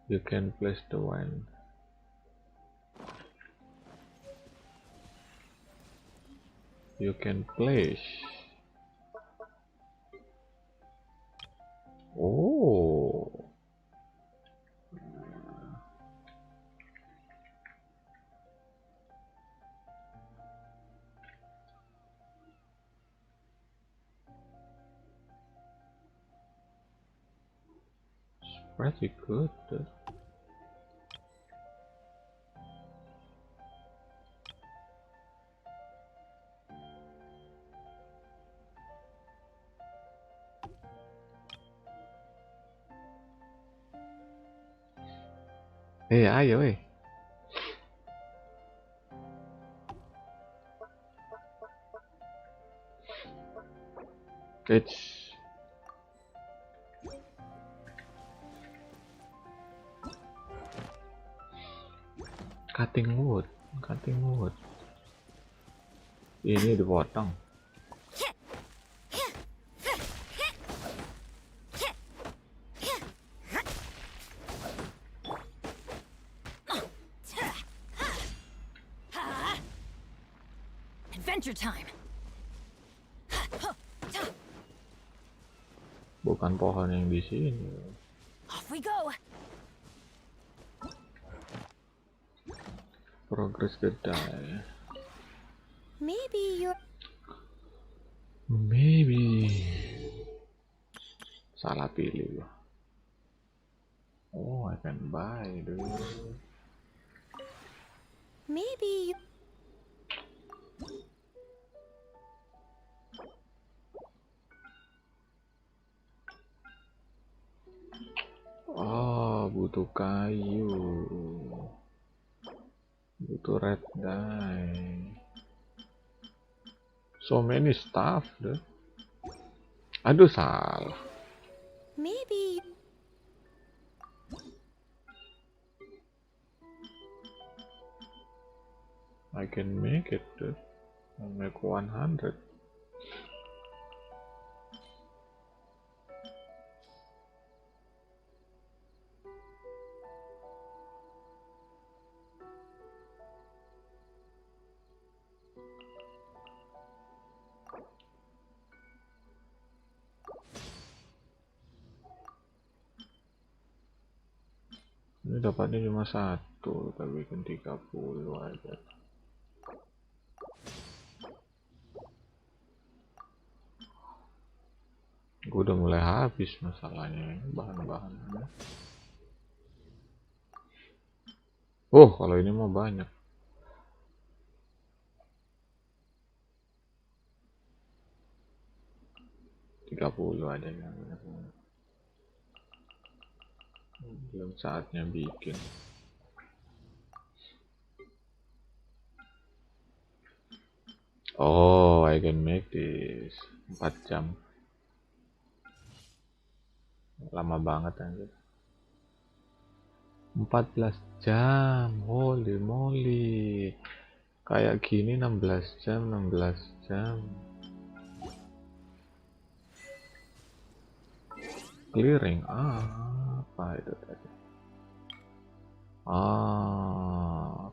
S1: You can place the wine. You can place. Oh. It's pretty good. Ayo It's cutting wood. Ini dipotong.
S2: Adventure time.
S1: Bukan pohon yang di sini.
S2: Off we go.
S1: Progress the die.
S13: Maybe
S1: salah pilih. Oh, I can buy, dude.
S13: Maybe
S1: butuh kayu. Butuh red dye. So many stuff, dude. Aduh, salah.
S13: Maybe
S1: I can make it, dude. I'll make 100. Ini dapatnya cuma satu, kita bikin 30 aja. Gue udah mulai habis masalahnya bahan-bahannya. Oh, kalau ini mau banyak. Tiga puluh aja ya. Belum saatnya bikin. Oh, I can make this 4 jam. Lama banget anjir. 14 jam. Holy moly. Kayak gini 16 jam, 16 jam. Clearing apa itu tadi?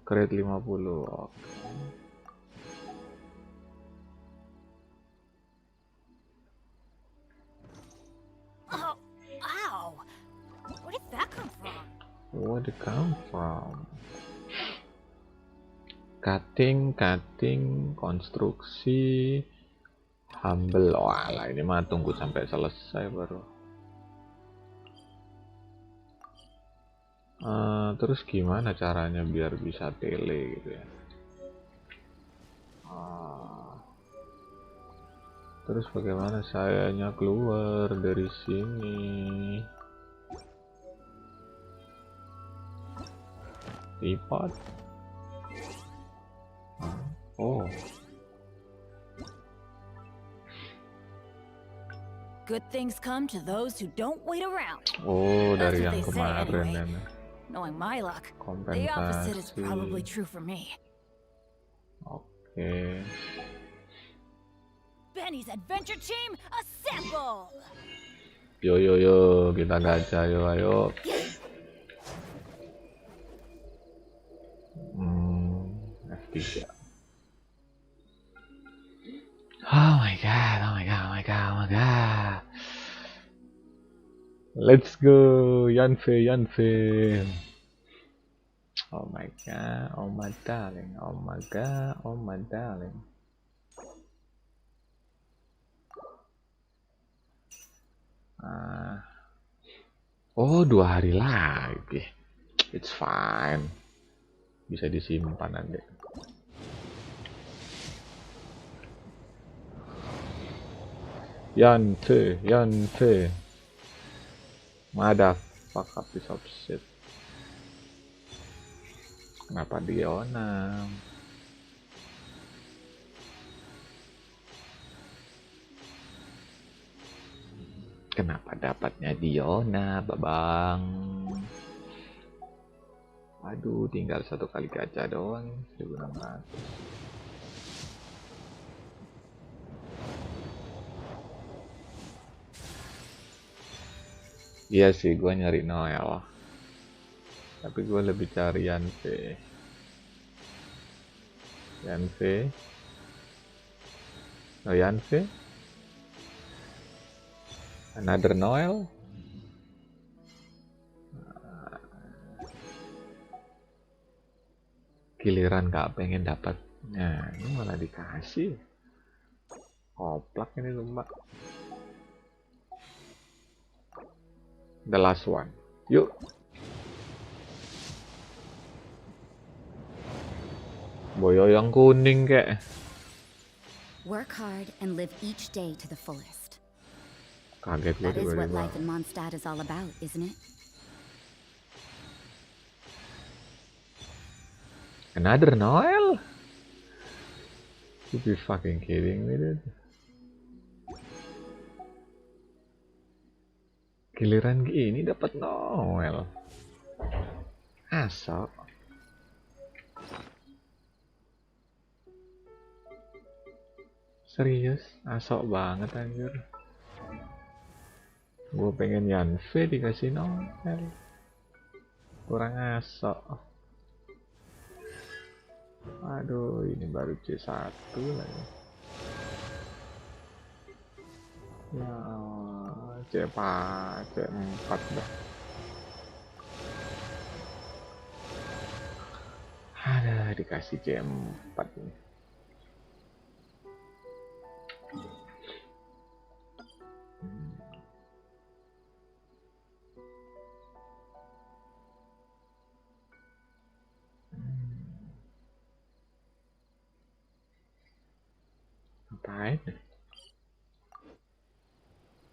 S1: Grade 50. Oke.
S6: Oh, ow! Where did that come from?
S1: Where did it come from? Cutting, konstruksi, humble. Walah, ini mah tunggu sampai selesai baru. Terus gimana caranya biar bisa tele gitu ya? Terus bagaimana sayanya keluar dari sini? Teapot. Oh.
S14: Good things come to those who don't wait around.
S1: Oh,
S14: That's
S1: dari
S14: what
S1: yang
S14: they say
S1: kemarin
S14: anyway.
S1: ya.
S14: Knowing my luck, the opposite is probably
S1: Kompensasi.
S14: true for me.
S1: Oke.
S14: Benny's adventure team, assemble!
S1: Yo, kita gacha yo, ayo. F3. Oh my god. Let's go, Yanfei. Oh my god, oh my darling. Oh, 2 hari lagi. It's fine. Bisa disimpan nanti. Yanfei. Motherfucker piece of shit. Kenapa Diona? Kenapa dapatnya Diona, babang? Aduh, tinggal 1 kali gacha doang, 1600. Iya sih, gue nyari Noel. Tapi gue lebih cari Yanfei. Yanfei? Another Noel? Giliran gak pengen dapat. Nah, ini malah dikasih. Koplak ini lumba. The last one. Yuk. Boyo yang kuning kek.
S15: Work hard and live each day to the fullest.
S1: Kaget gue
S15: That is what
S1: tiba-tiba.
S15: life in Mondstadt is all about, isn't it?
S1: Another Noel? You be fucking kidding me, dude. Giliran gini dapat Noel. Asal. Serius, asok banget anjir. Gue pengen Yanfei dikasih Noel. Kurang asok. Aduh, ini baru C1 lagi. Ya, C4 dah. dikasih C4 nih. Ngapain?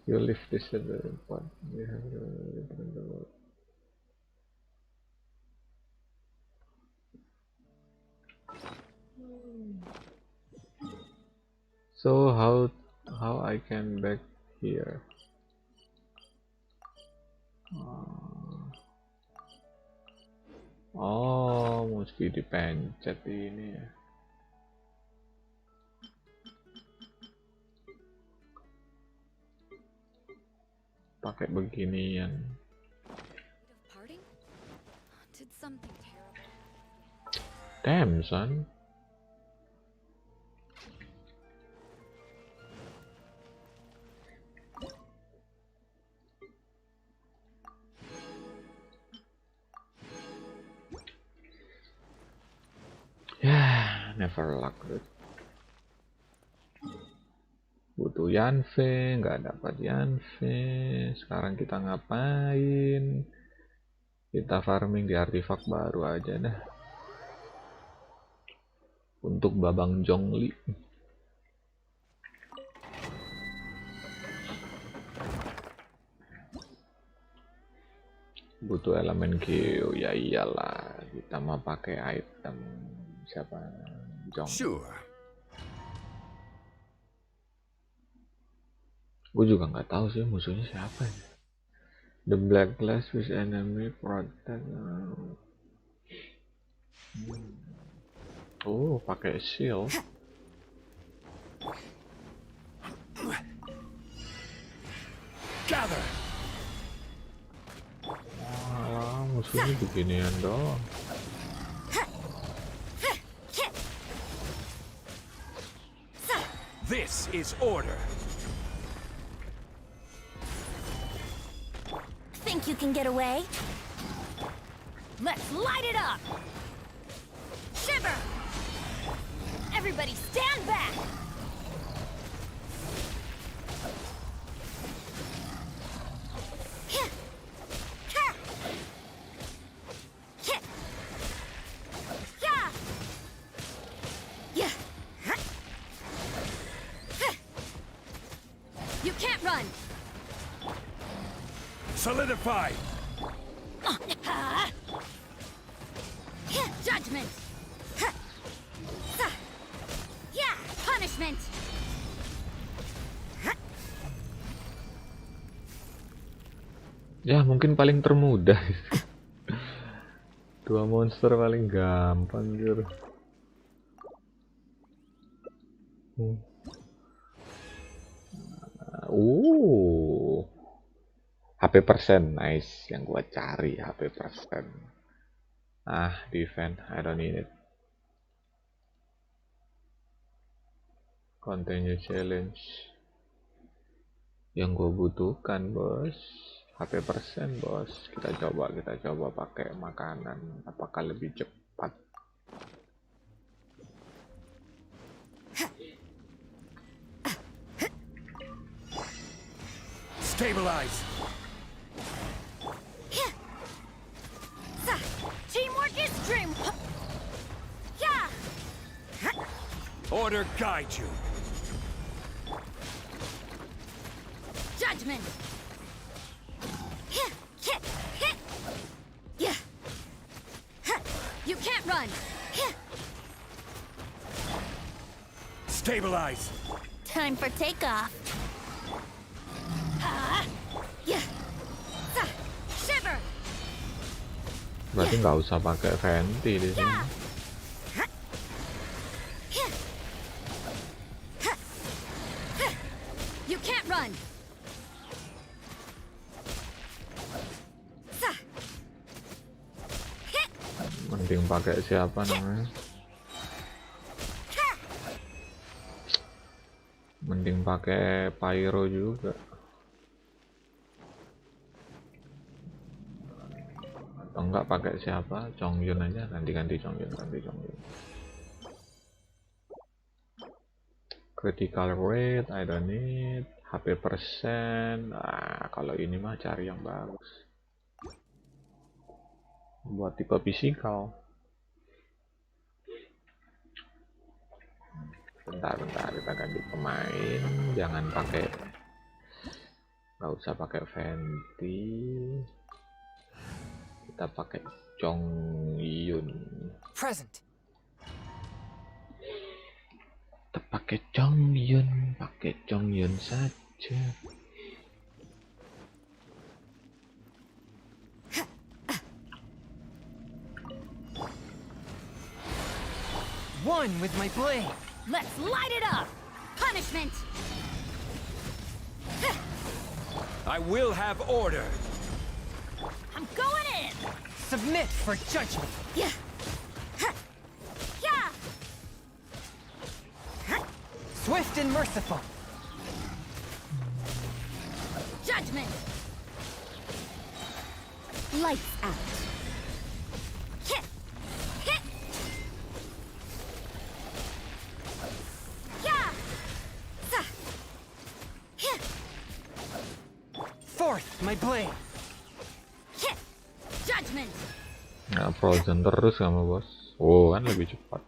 S1: You live this part. We have the so how I can back here? Oh, mesti dipencet ini ya. Pakai beginian. Damn, son. Ya, never luck, dude. Butuh Yanfei, nggak dapat Yanfei. Sekarang kita ngapain? Kita farming di artefak baru aja dah. Untuk Babang Zhongli. Butuh elemen Q, ya iyalah. Kita mau pakai item siapa? Zhong.
S3: Sure.
S1: Gue juga nggak tahu sih musuhnya siapa ya. The black glass with enemy protect. Oh, pakai shield.
S3: Gather.
S1: Wah, musuhnya beginian doang.
S3: This is order.
S14: Think you can get away? Let's light it up! Shiver! Everybody stand back!
S6: You can't run!
S3: Solidify!
S6: Judgment! Yeah! Punishment!
S1: Ya, mungkin paling termudah. Dua monster paling gampang, jur. HP persen, nice. Yang gua cari HP persen. Defense, I don't need it. Continue challenge. Yang gue butuhkan, bos. HP persen, bos. Kita coba pakai makanan. Apakah lebih cepat?
S3: Stabilize.
S14: Teamwork is dream.
S6: Yeah!
S3: Order guide you.
S6: Judgment! Yeah! You can't run!
S3: Stabilize.
S14: Time for takeoff.
S6: Shiver!
S1: Berarti nggak usah pakai venti di sini.
S6: You can't run!
S1: Mending pakai siapa namanya? Mending pakai pyro juga. Atau enggak pakai siapa? Chongyun aja, ganti Chongyun. Critical rate, I don't need. HP persen. Nah, kalau ini mah cari yang bagus. Buat tipe physical. Bentar, kita ganti pemain. Jangan pakai, nggak usah pakai Fenty. Kita pakai Chongyun.
S4: Present.
S1: Kita pakai Chongyun saja.
S4: One with my blade.
S15: Let's light it up! Punishment!
S10: I will have order.
S15: I'm going in!
S4: Submit for judgment.
S15: Yeah! Yeah!
S4: Swift and merciful.
S15: Judgment! Lights out. Hit! Hit! Yeah! Hit!
S4: Forth my blade.
S15: Hit! Judgment!
S1: Nah, frozen terus kamu bos. Oh kan lebih cepat.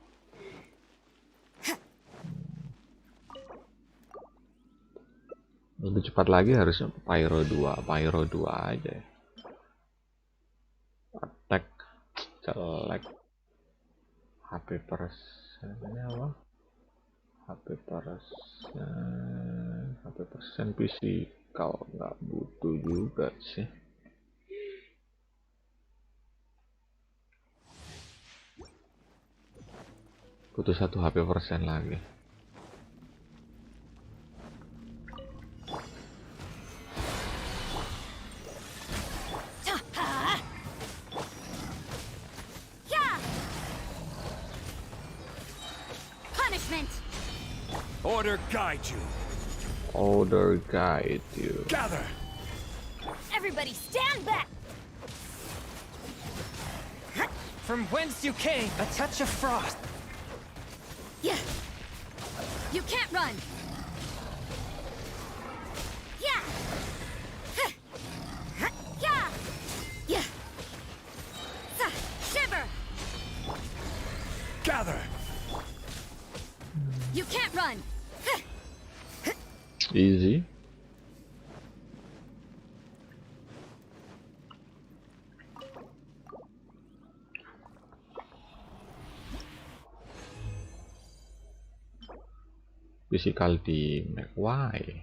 S1: Lebih cepat lagi harusnya Pyro 2 aja ya. Attack jelek. HP persennya apa? HP persen PC kalau nggak butuh juga sih. Butuh 1 HP persen lagi.
S10: Order guide you.
S1: Order guide you.
S10: Gather.
S15: Everybody stand back!
S4: From whence you came, a touch of frost.
S15: Yeah! You can't run! Yeah! Yeah! Yeah! Shiver!
S10: Gather.
S15: You can't run!
S1: Easy. Physical team. Why?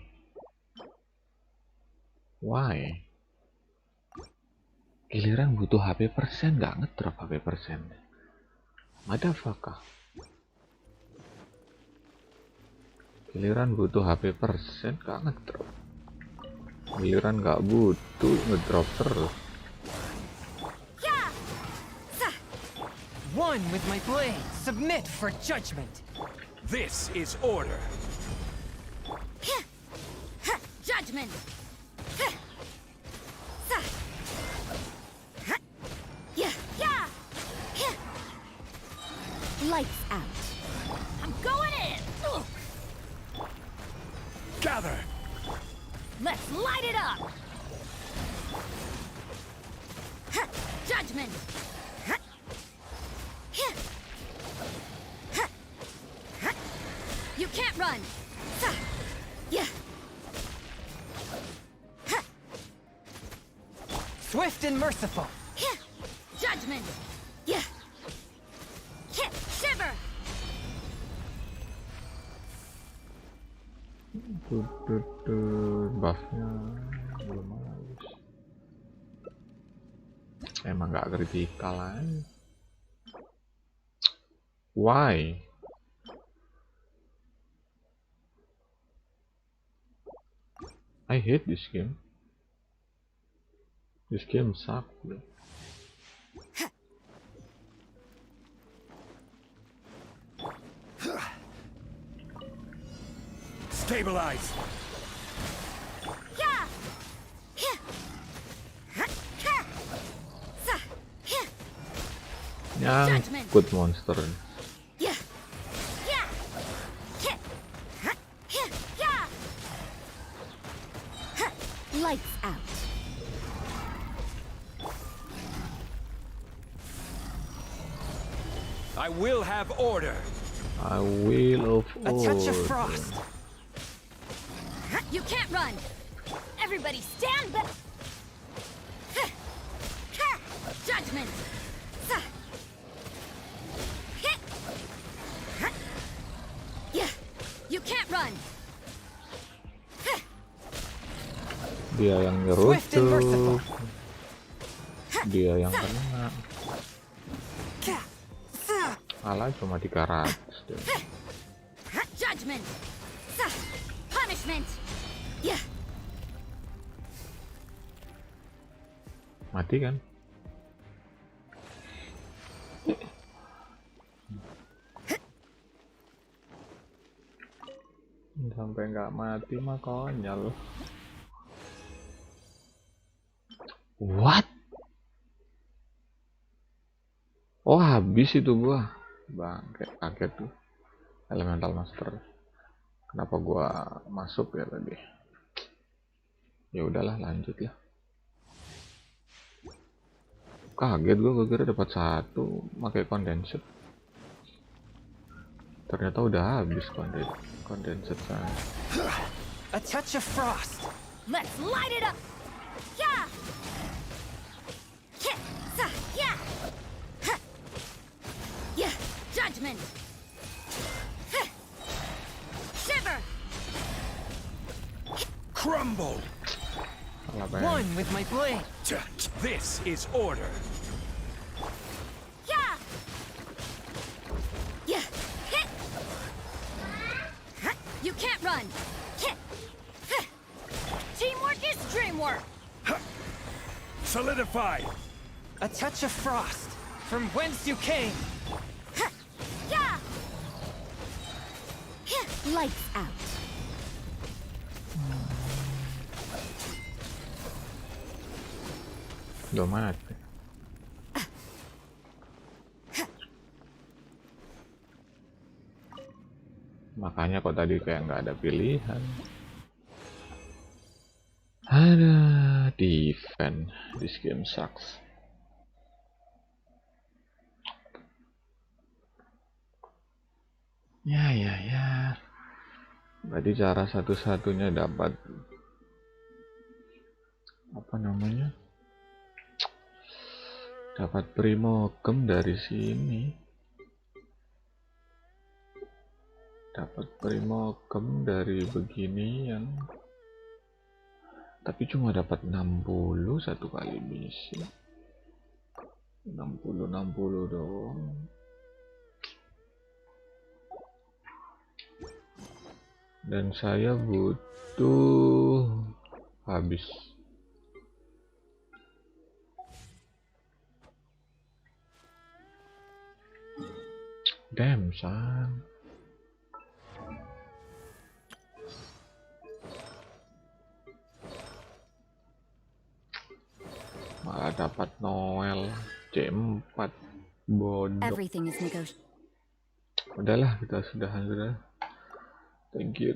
S1: Giliran butuh HP persen nggak ngedrop HP persen. Motherfucker. Giliran butuh HP persen nggak ngedrop. Giliran nggak butuh ngedrop terus.
S4: One with my blade. Submit for judgment.
S10: This is order.
S15: Judgment! Yeah! Lights out. I'm going in!
S10: Gather.
S15: Let's light it up! Judgment! You can't run! Yeah!
S4: Swift and merciful.
S15: Judgment! Yeah! Shiver!
S1: Buffnya belum habis. Emang nggak kritikal aja. Why? I hate this game. This game sucks.
S10: Stabilize.
S1: Nyangkut monster.
S15: Lights out.
S10: I will have order.
S1: I will of
S10: A touch of
S1: order.
S10: frost.
S6: You can't run! Everybody stand back! Judgment! Yeah, you can't run!
S1: Dia yang nyeruduk. Dia yang kena. Alah cuma 300 deh.
S6: Judgment! Punishment! Yeah.
S1: Mati kan? Sampai nggak mati mah konyol. What? Oh habis itu gua. Bang, kaget tuh. Elemental Master. Kenapa gua masuk ya tadi? Ya udahlah, lanjut lah. Kaget gua kira dapat 1 pakai condensate. Ternyata udah habis condensate saya.
S10: A touch of frost.
S6: Let's light it up! Yeah! Yeah! Yeah! Judgment! Shiver!
S10: Crumble. One with my blade. This is order.
S6: Yeah! Yeah! Hit! You can't run! Teamwork is dreamwork!
S10: Solidify. A touch of frost. From whence you came.
S6: Yeah!
S15: Lights out.
S1: Udah mati. Makanya kok tadi kayak nggak ada pilihan. Ada defense. This game sucks. Ya. Berarti cara satu-satunya dapat apa namanya? Dapat primogem dari sini. Dapat primogem dari beginian. Tapi cuma dapat 60 satu kali misi. 60 doang. Dan saya butuh habis. Damn son. Malah dapat Noel C4 bodoh.
S15: Everything is negotiable.
S1: Udahlah, kita sudahan sudah. Thank you.